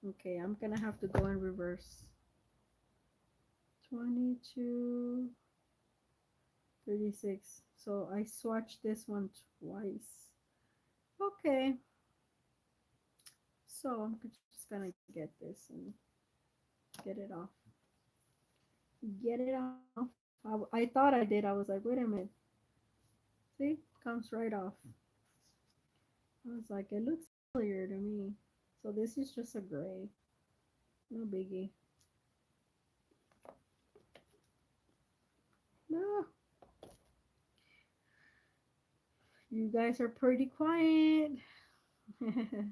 Okay, I'm gonna have to go in reverse. 2236. So I swatched this one twice. Okay, so I'm just gonna get this and get it off. Get it off. I thought I did. I was like, wait a minute. See, comes right off. I was like, it looks clear to me. So this is just a gray. No biggie. No, you guys are pretty quiet. ah,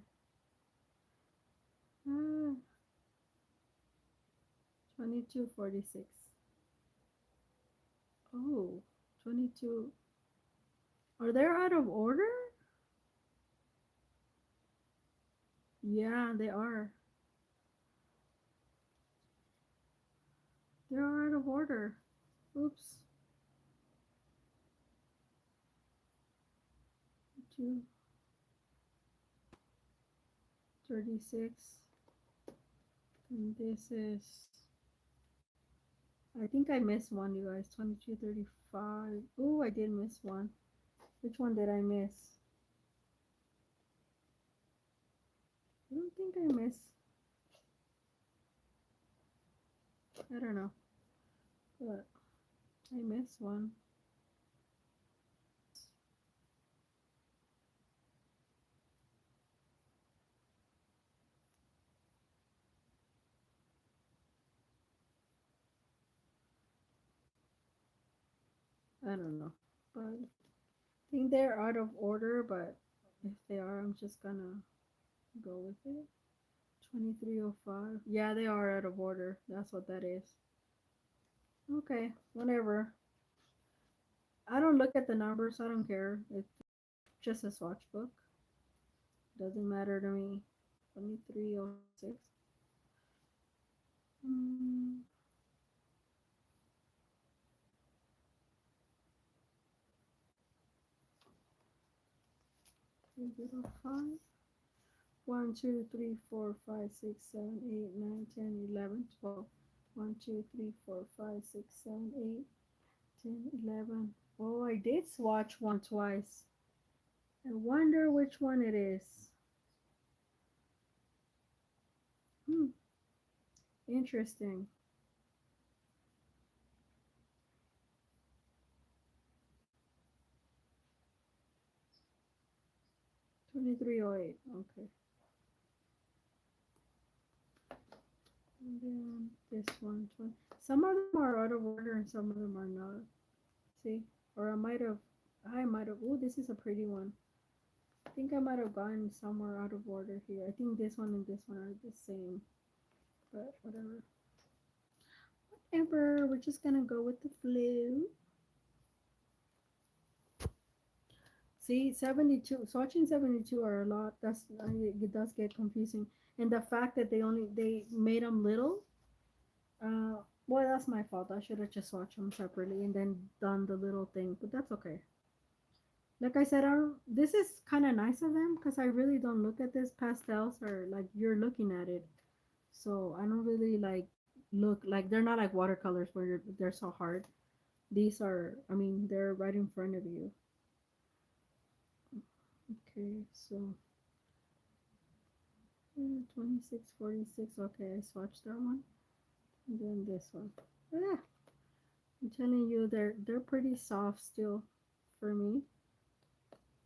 2246. Oh, 22. Are they out of order? Yeah, they are. They're out of order. Oops. 236. And this is. I think I missed one, you guys. 2235. Oh, I did miss one. Which one did I miss? I don't think I missed. I don't know. But I missed one. I don't know. But I think they're out of order, but if they are, I'm just gonna go with it. 2305. Yeah, they are out of order. That's what that is. Okay, whatever. I don't look at the numbers. I don't care. It's just a swatch book. Doesn't matter to me. 2306. Mm, 305. 1, 2, 3, 4, 5, 6, 7, 8, 9, 10, 11, 12. 1, 2, 3, 4, 5, 6, 7, 8, 10, 11. Oh, I did swatch one twice. I wonder which one it is. Hmm, interesting. 2308. Okay. And then this one. Some of them are out of order and some of them are not. See? Or I might have, oh, this is a pretty one. I think I might have gotten somewhere out of order here. I think this one and this one are the same. But whatever. Whatever. We're just gonna go with the flow. See, 72. Swatching 72 are a lot. It does get confusing. And the fact that they made them little. Well, that's my fault. I should have just watched them separately and then done the little thing. But that's okay. Like I said, this is kind of nice of them because I really don't look at this. Pastels are like you're looking at it, so I don't really like look like they're not like watercolors where they're so hard. These are, I mean, they're right in front of you. Okay, so 2646. Okay, I swatched that one. And then this one. Ah, I'm telling you, they're pretty soft still for me,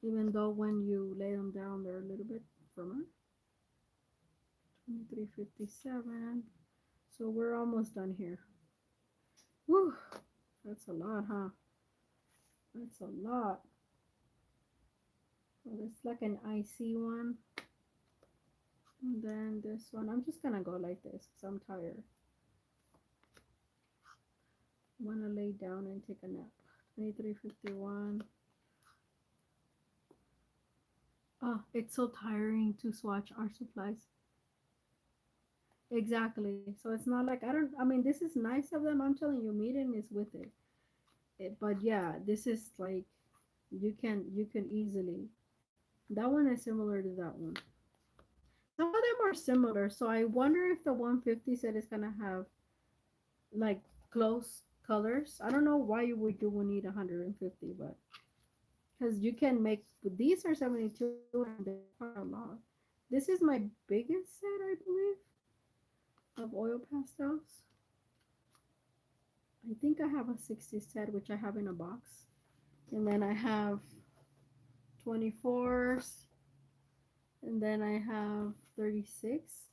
even though when you lay them down, they're a little bit firmer. 2357. So we're almost done here. Whew, that's a lot, huh? That's a lot. Well, it's like an icy one. And then this one, I'm just gonna go like this because I'm tired. Wanna lay down and take a nap. 2351. Oh, it's so tiring to swatch art supplies. Exactly. So it's not like I mean this is nice of them. I'm telling you, Meeden is with it. But yeah, this is like you can easily. That one is similar to that one. Some of them are similar, so I wonder if the 150 set is gonna have like close colors. I don't know why you would need 150, but because you can make these are 72 and they're quite a lot. This is my biggest set, I believe, of oil pastels. I think I have a 60 set, which I have in a box, and then I have 24s, and then I have 36.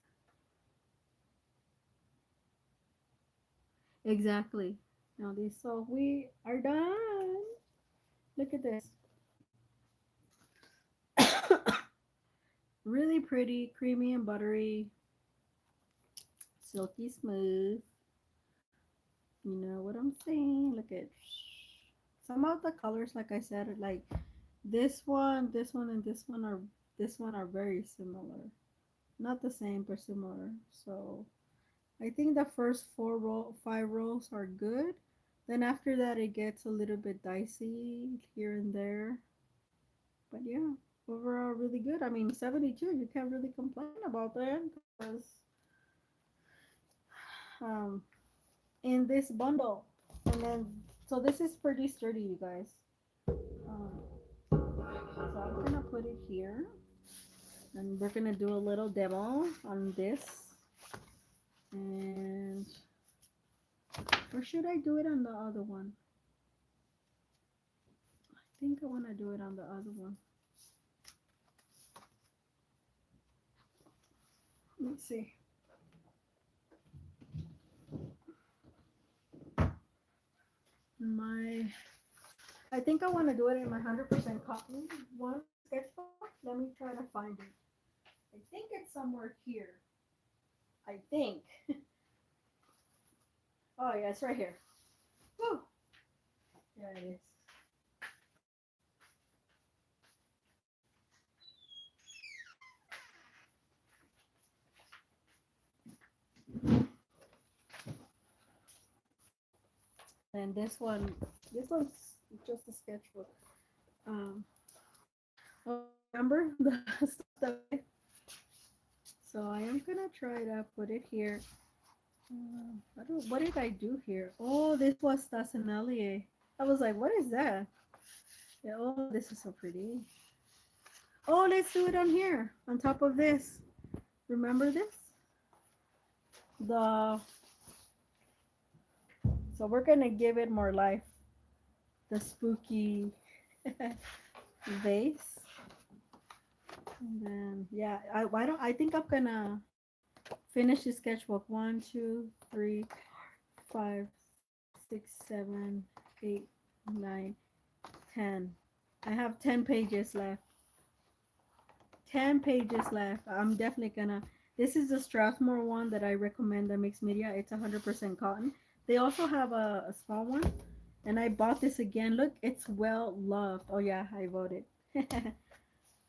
Exactly. Now these, so we are done. Look at this. Really pretty, creamy and buttery, silky smooth. You know what I'm saying? Look at some of the colors, like I said, like and this one are very similar. Not the same, but similar. So I think the first 5 rows are good. Then after that, it gets a little bit dicey here and there. But yeah, overall, really good. I mean, 72, you can't really complain about that because um, in this bundle. And then, so this is pretty sturdy, you guys. So I'm gonna put it here, and we're gonna do a little demo on this. And or should I do it on the other one? I think I want to do it on the other one. Let's see. My, I think I want to do it in my 100% cotton one sketchbook. Let me try to find it. I think it's somewhere here. I think. Oh yeah, it's right here. Woo! There it is. And this one's just a sketchbook. Um, oh, remember the stuff that so I am gonna try to put it here. I don't. What did I do here? Oh, this was Tassinelli. I was like, what is that? Yeah, oh, this is so pretty. Oh, let's do it on here, on top of this. Remember this? The so we're gonna give it more life. The spooky vase. And then yeah, I don't. I think I'm gonna finish the sketchbook. 1, 2, 3, 4, 5, 6, 7, 8, 9, 10. I have 10 pages left. 10 pages left. I'm definitely gonna. This is the Strathmore one that I recommend. The mixed media. It's 100% cotton. They also have a small one, and I bought this again. Look, it's well loved. Oh yeah, I voted.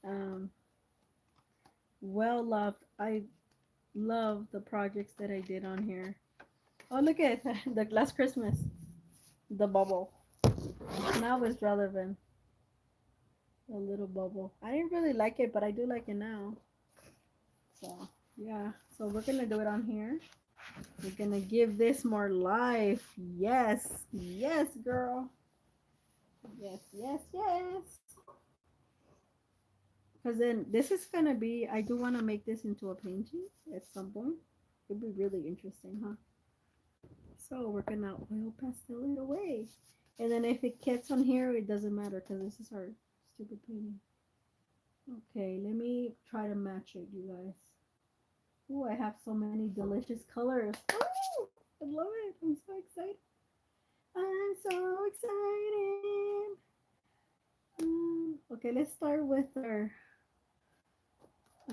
um, well loved. I love the projects that I did on here. Oh look at the last Christmas, the bubble. Now it's relevant. A little bubble. I didn't really like it, but I do like it now. So yeah. So we're gonna do it on here. We're gonna give this more life. Yes. Yes, girl. Yes, yes, yes. Because then this is gonna be, I do want to make this into a painting at some point. It'd be really interesting, huh? So we're gonna oil pastel it away. And then if it gets on here, it doesn't matter because this is our stupid painting. Okay, let me try to match it, you guys. Oh, I have so many delicious colors. Oh, I love it. I'm so excited. I'm so excited. Okay, let's start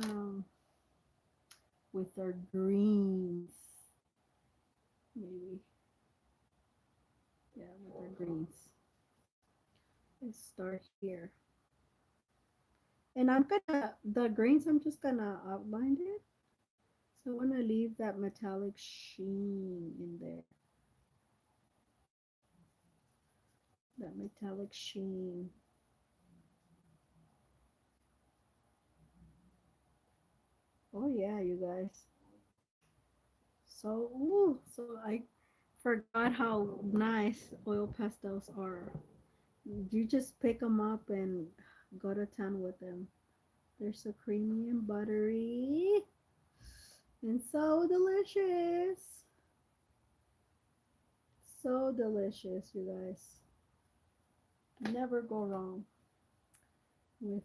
um with our greens. Maybe. Yeah, with our greens. Let's start here. And I'm gonna the greens I'm just gonna outline it. So I wanna leave that metallic sheen in there. That metallic sheen. Oh yeah, you guys. So so I forgot how nice oil pastels are. You just pick them up and go to town with them. They're so creamy and buttery and so delicious. So delicious, you guys. Never go wrong with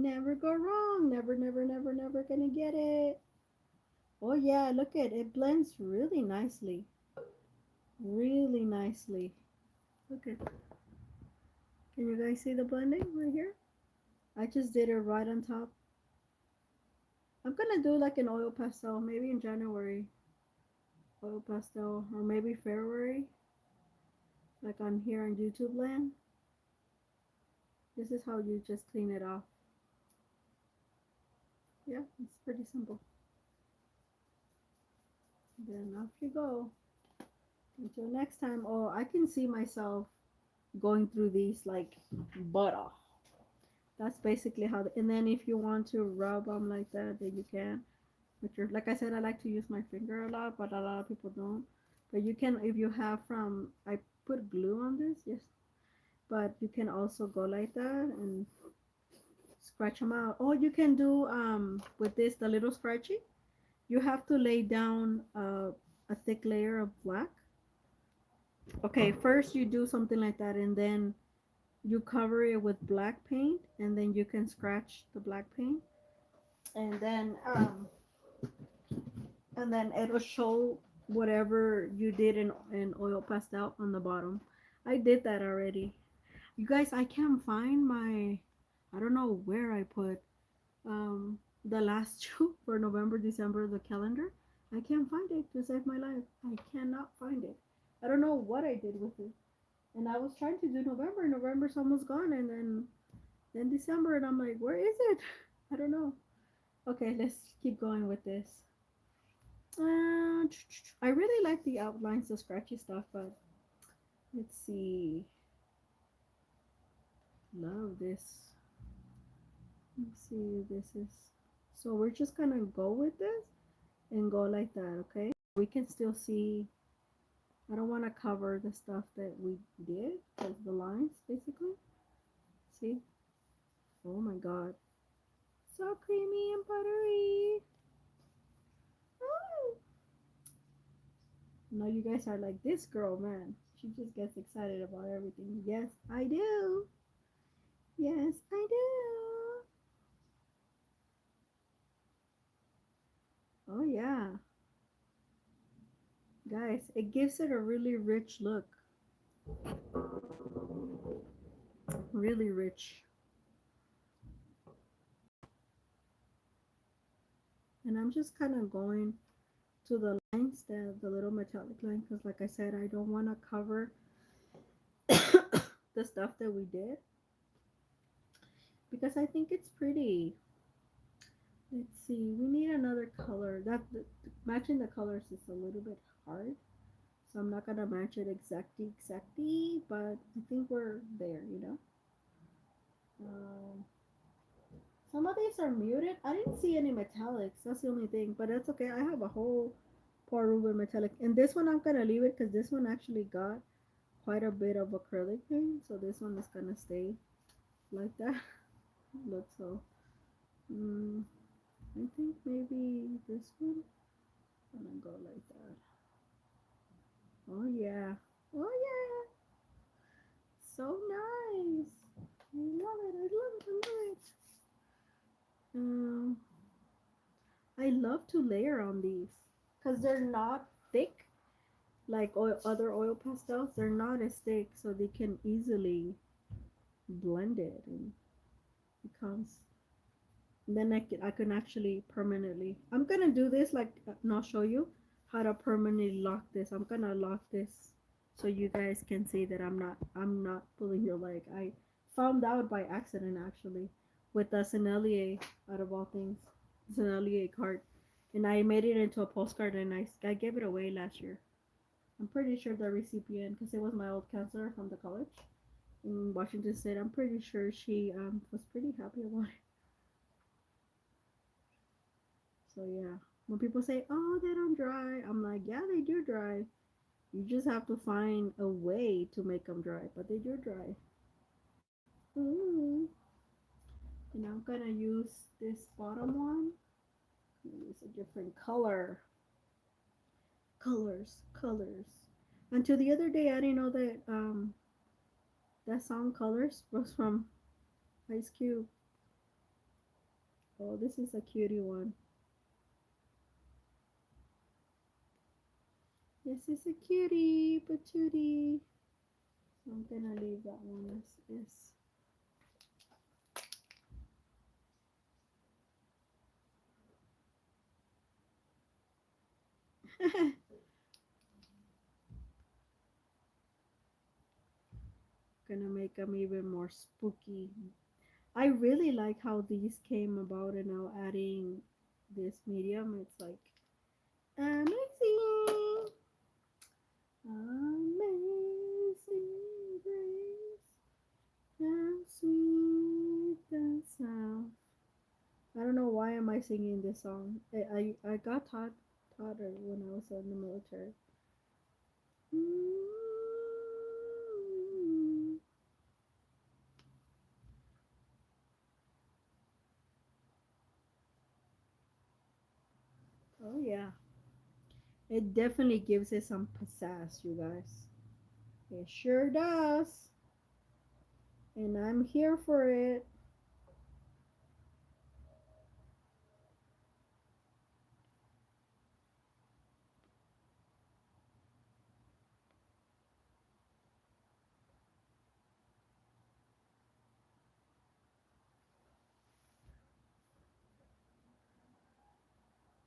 never go wrong. Never, never, never, never gonna get it. Oh yeah, look at it. It blends really nicely. Really nicely. Look at, can you guys see the blending right here? I just did it right on top. I'm gonna do like an oil pastel, maybe in January. Oil pastel, or maybe February, like on here on YouTube land. This is how you just clean it off. Yeah, it's pretty simple. Then off you go. Until next time. Oh, I can see myself going through these like butter. That's basically how. And then if you want to rub them like that, then you can. With your, like I said, I like to use my finger a lot, but a lot of people don't. But you can, if you have from, I put glue on this, yes. But you can also go like that and scratch them out. Or you can do with this, the little scratchy. You have to lay down a thick layer of black. Okay, first you do something like that, and then you cover it with black paint, and then you can scratch the black paint, and then it'll show whatever you did in oil pastel on the bottom. I did that already. You guys, I can't find my, I don't know where I put the last two for November, December, the calendar. I can't find it to save my life. I cannot find it. I don't know what I did with it. And I was trying to do November. November's almost gone, and then December, and I'm like, where is it? I don't know. Okay, let's keep going with this. I really like the outlines, the scratchy stuff, but let's see. Love this. Let's see. This is so we're just gonna go with this and go like that, okay? We can still see. I don't want to cover the stuff that we did, because the lines basically. See? Oh my god. So creamy and buttery. Oh. Now you guys are like, this girl, man. She just gets excited about everything. Yes, I do. Yes, I do. Oh yeah. Guys, it gives it a really rich look. Really rich. And I'm just kind of going to the lines, the little metallic line, because like I said, I don't want to cover the stuff that we did, because I think it's pretty. Let's see, we need another color. Matching the colors is a little bit hard, so I'm not gonna match it exactly, but I think we're there, you know. Um, some of these are muted. I didn't see any metallics. That's the only thing, but that's okay. I have a whole pour over metallic, and this one I'm gonna leave it because this one actually got quite a bit of acrylic paint, so this one is gonna stay like that. Looks so. Mm, I think maybe this one. I'm gonna go like that. Oh yeah. Oh yeah. So nice. I love it. I love it. I love it. Um, I love to layer on these because they're not thick like other oil pastels. They're not as thick, so they can easily blend it and becomes. Then I can actually permanently. I'm gonna do this like, and I'll show you how to permanently lock this. I'm gonna lock this so you guys can see that I'm not pulling your leg. I found out by accident actually with the Sennelier, out of all things, Sennelier card, and I made it into a postcard, and I gave it away last year. I'm pretty sure the recipient, because it was my old counselor from the college in Washington State. I'm pretty sure she was pretty happy about it. So yeah, when people say, "Oh, they don't dry," I'm like, "Yeah, they do dry. You just have to find a way to make them dry, but they do dry." Ooh. And I'm gonna use this bottom one. Use a different color. Colors. Until the other day, I didn't know that that song "Colors" was from Ice Cube. Oh, this is a cutie one. This is a cutie patootie. So I'm gonna leave that one as is. gonna make them even more spooky. I really like how these came about and now adding this medium. It's like amazing, amazing grace, how sweet the sound. I don't know why am I singing this song. I got taught it when I was in the military. Mm. Oh yeah, it definitely gives it some pizzazz, you guys. It sure does, and I'm here for it.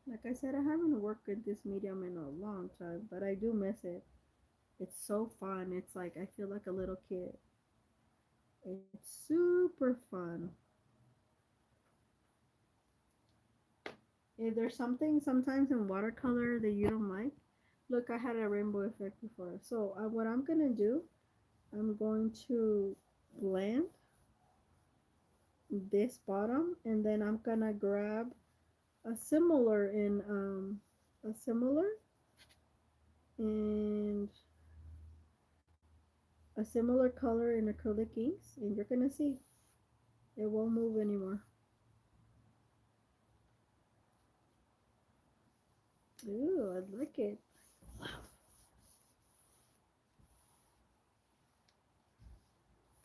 Like I said, I haven't worked with this medium in a long time, but I do miss it. It's so fun. It's like I feel like a little kid. It's super fun. If there's something sometimes in watercolor that you don't like, look, I had a rainbow effect before. So what I'm gonna do, I'm going to blend this bottom, and then I'm gonna grab a similar in a similar and a similar color in acrylic inks, and you're gonna see it won't move anymore. Ooh, I like it.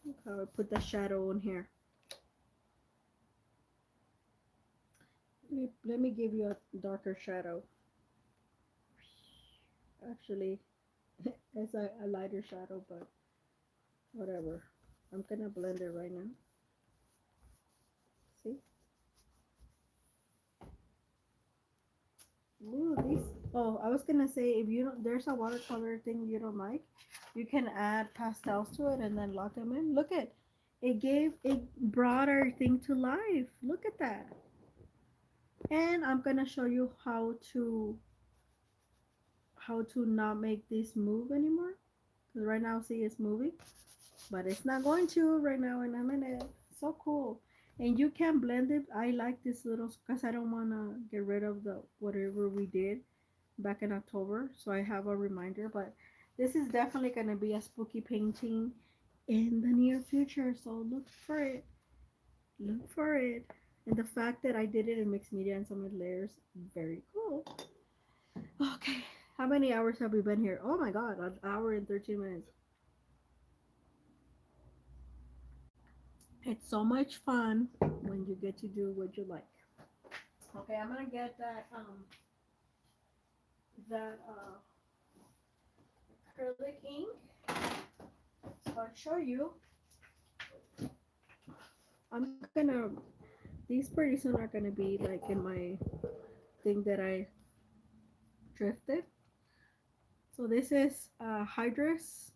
Look how I put the shadow on here. Let me give you a darker shadow. Actually, it's a lighter shadow, but whatever. I'm gonna blend it right now. See? Ooh, these. Oh, I was gonna say if you don't, there's a watercolor thing you don't like, you can add pastels to it and then lock them in. Look at, it brought our thing to life. Look at that. And I'm gonna show you how to not make this move anymore. Cause right now, see, it's moving, but it's not going to right now in a minute. So cool. And you can blend it. I like this little because I don't wanna get rid of the whatever we did back in October, so I have a reminder. But this is definitely gonna be a spooky painting in the near future. So look for it. Look for it. And the fact that I did it in mixed media and some of the layers, very cool. Okay. How many hours have we been here? Oh my god, an hour and 13 minutes. It's so much fun when you get to do what you like. Okay, I'm gonna get that acrylic ink. So I'll show you. I'm gonna these pretty soon are gonna be like in my thing that I drifted. So this is Hydrus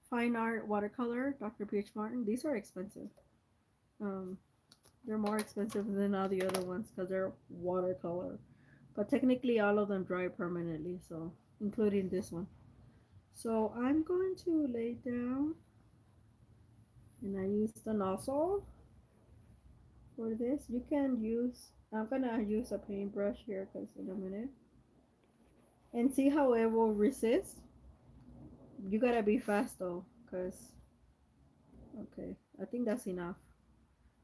Fine Art Watercolor, Dr. P.H. Martin. These are expensive. Um, they're more expensive than all the other ones because they're watercolor. But technically, all of them dry permanently, so including this one. So I'm going to lay down, and I use the nozzle for this. You can use. I'm gonna use a paintbrush here because in a minute, and see how it will resist. You gotta be fast though, cause okay, I think that's enough.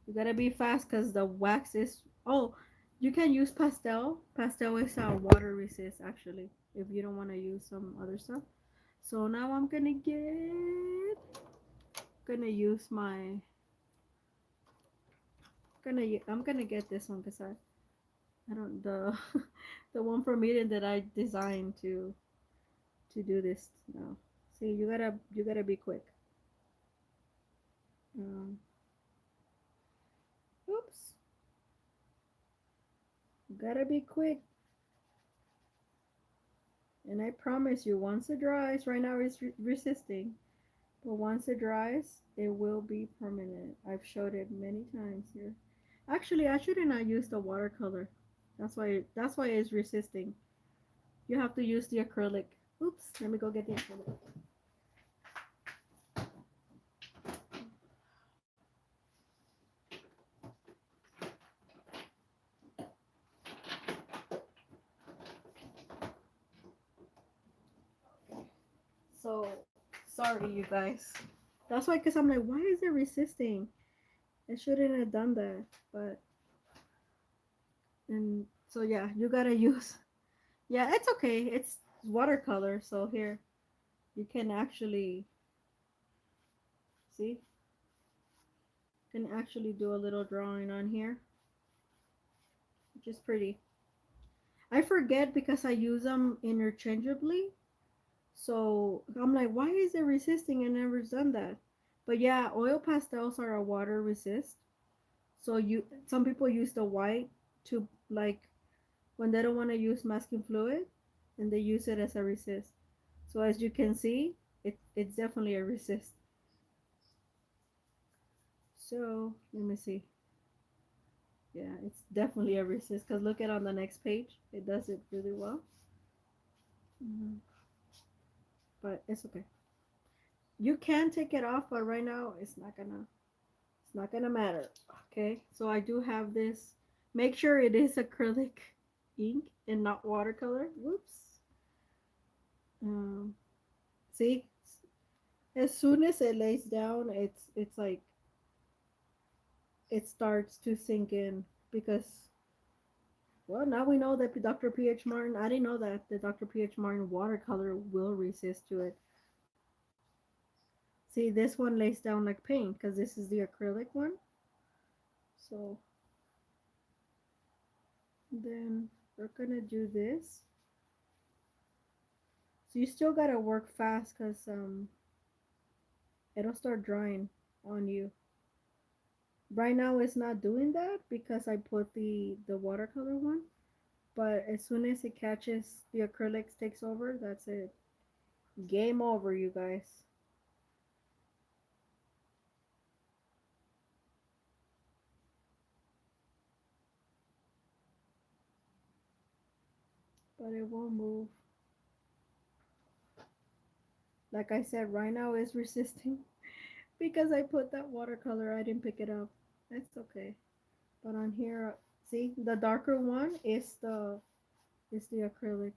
You gotta be fast because the wax is. Oh, you can use pastel. Pastel is a water resist actually. If you don't want to use some other stuff. So now gonna use my I'm gonna get this one because I don't the the one from Meeden that I designed to do this now. See, you gotta be quick. Um, oops, you gotta be quick. And I promise you, once it dries, right now it's resisting. But once it dries, it will be permanent. I've showed it many times here. Actually, I shouldn't have used the watercolor. That's why it's resisting. You have to use the acrylic. Oops, let me go get the acrylic. So sorry, you guys. That's why, cause I'm like, why is it resisting? It shouldn't have done that. But and so yeah, you gotta use. Yeah, it's okay. It's watercolor, so here you can actually see. Can actually do a little drawing on here, which is pretty. I forget because I use them interchangeably. So I'm like, why is it resisting? I never done that. But yeah, oil pastels are a water resist. So some people use the white to like when they don't want to use masking fluid, and they use it as a resist. So as you can see, it's definitely a resist. So let me see. Yeah, it's definitely a resist because look at on the next page. It does it really well. Mhm. But it's okay. You can take it off, but right now it's not gonna matter. Okay, so I do have this. Make sure it is acrylic ink and not watercolor. Whoops. Um, see, as soon as it lays down, it's like it starts to sink in because well now we know that Dr. P.H. Martin. I didn't know that the Dr. P.H. Martin watercolor will resist to it. See, this one lays down like paint because this is the acrylic one. So then we're gonna do this. So you still gotta work fast because it'll start drying on you. Right now it's not doing that because I put the watercolor one. But as soon as it catches the acrylics takes over, that's it. Game over, you guys. But it won't move. Like I said, right now it's resisting because I put that watercolor. I didn't pick it up. That's okay. But on here, see the darker one is the acrylic.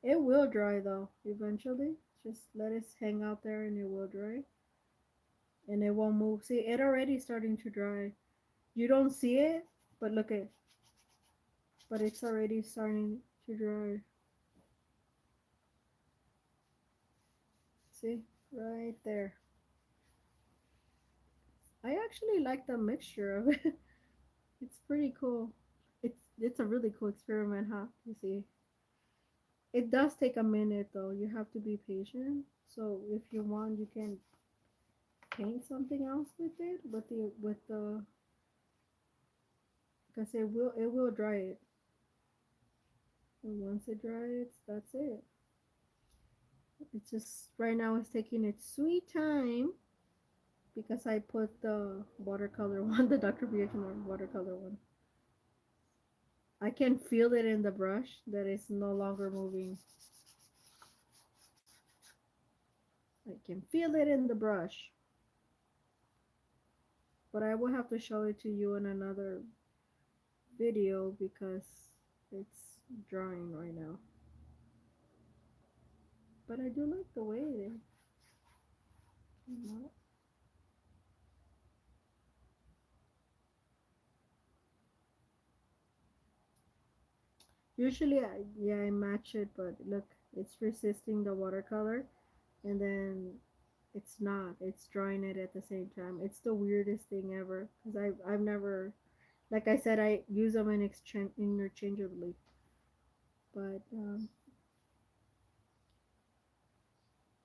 It will dry though eventually. Just let it hang out there and it will dry. And it won't move. See, it already starting to dry. You don't see it, but look at, but it's already starting to dry. See, right there. I actually like the mixture of it. It's pretty cool. It's a really cool experiment, huh? You see, it does take a minute though. You have to be patient. So if you want, you can paint something else with it, with the because it will dry it. And once it dries, that's it. It's just right now it's taking its sweet time because I put the watercolor one, the Dr. BH watercolor one. I can feel it in the brush that it's no longer moving. I can feel it in the brush. But I will have to show it to you in another video because it's drying right now. But I do like the way it came out. Usually, yeah, I match it, but look, it's resisting the watercolor, and then it's not. It's drawing it at the same time. It's the weirdest thing ever because I've never, like I said, I use them in interchangeably, but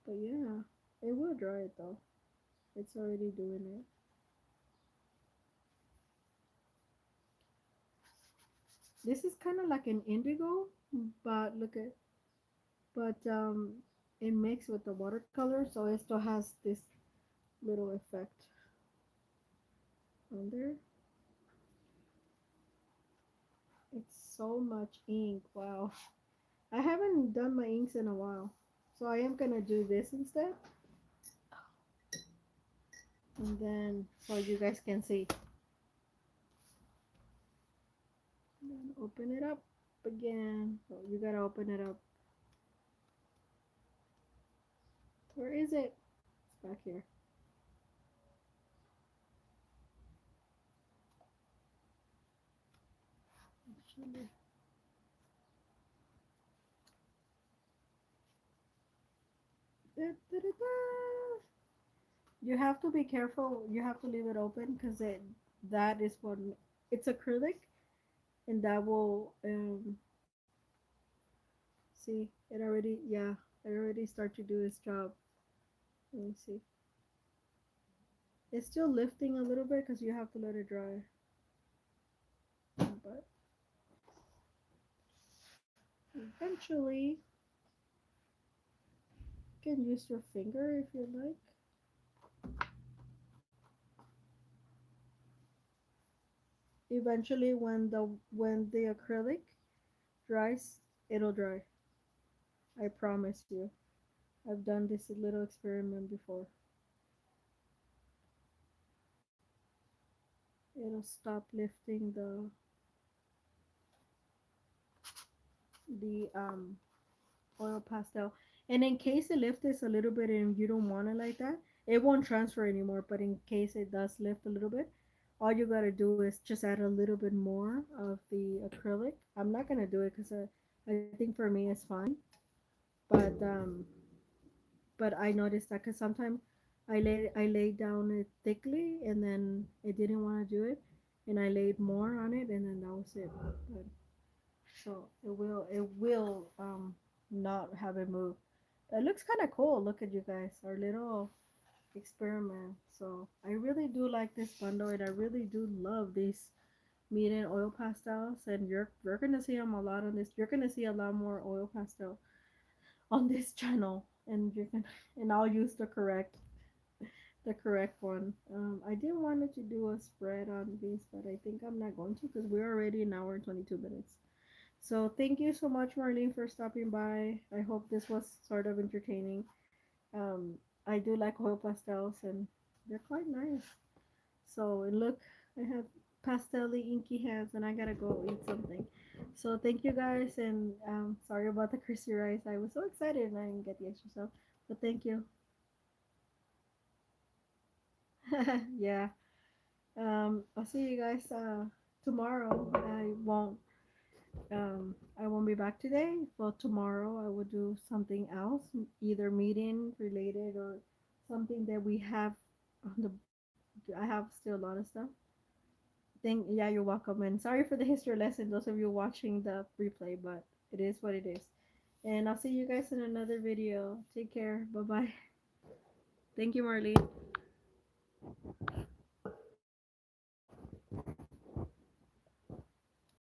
but yeah, it will dry it though. It's already doing it. This is kind of like an indigo, but look at, but it mixed with the watercolor, so it still has this little effect on there. It's so much ink. Wow. I haven't done my inks in a while. So I am gonna do this instead. And then so you guys can see. And then open it up again. So you gotta open it up. Where is it? It's back here. Actually. Da, da, da, da. You have to be careful. You have to leave it open because that is what it's acrylic, and that will see it already. Yeah, it already start to do its job. Let me see. It's still lifting a little bit because you have to let it dry. But eventually, you can use your finger if you like. Eventually, when the acrylic dries, it'll dry. I promise you. I've done this little experiment before. It'll stop lifting the oil pastel. And in case it lifts a little bit and you don't want it like that, it won't transfer anymore. But in case it does lift a little bit, all you gotta do is just add a little bit more of the acrylic. I'm not gonna do it because I think for me it's fine. But I noticed that because sometimes I laid down it thickly and then it didn't want to do it, and I laid more on it and then that was it. But, so it will not have it move. It looks kind of cool. Look at you guys, our little experiment. So I really do like this bundle, and I really do love these Meeden oil pastels. And you're gonna see them a lot on this. You're gonna see a lot more oil pastel on this channel, and you're gonna and I'll use the correct one. I did wanted to do a spread on this, but I think I'm not going to because we're already an hour and 22 minutes. So thank you so much, Marlene, for stopping by. I hope this was sort of entertaining. I do like oil pastels, and they're quite nice. So and look, I have pastelly inky hands, and I gotta go eat something. So thank you guys, and sorry about the crispy rice. I was so excited and I didn't get the extra stuff, but thank you. Yeah. I'll see you guys tomorrow. I won't be back today. Well, tomorrow I will do something else, either meeting related or something that we have on the. I have still a lot of stuff. Yeah, you're welcome. And sorry for the history lesson, those of you watching the replay, but it is what it is. And I'll see you guys in another video. Take care. Bye bye. Thank you, Marlene.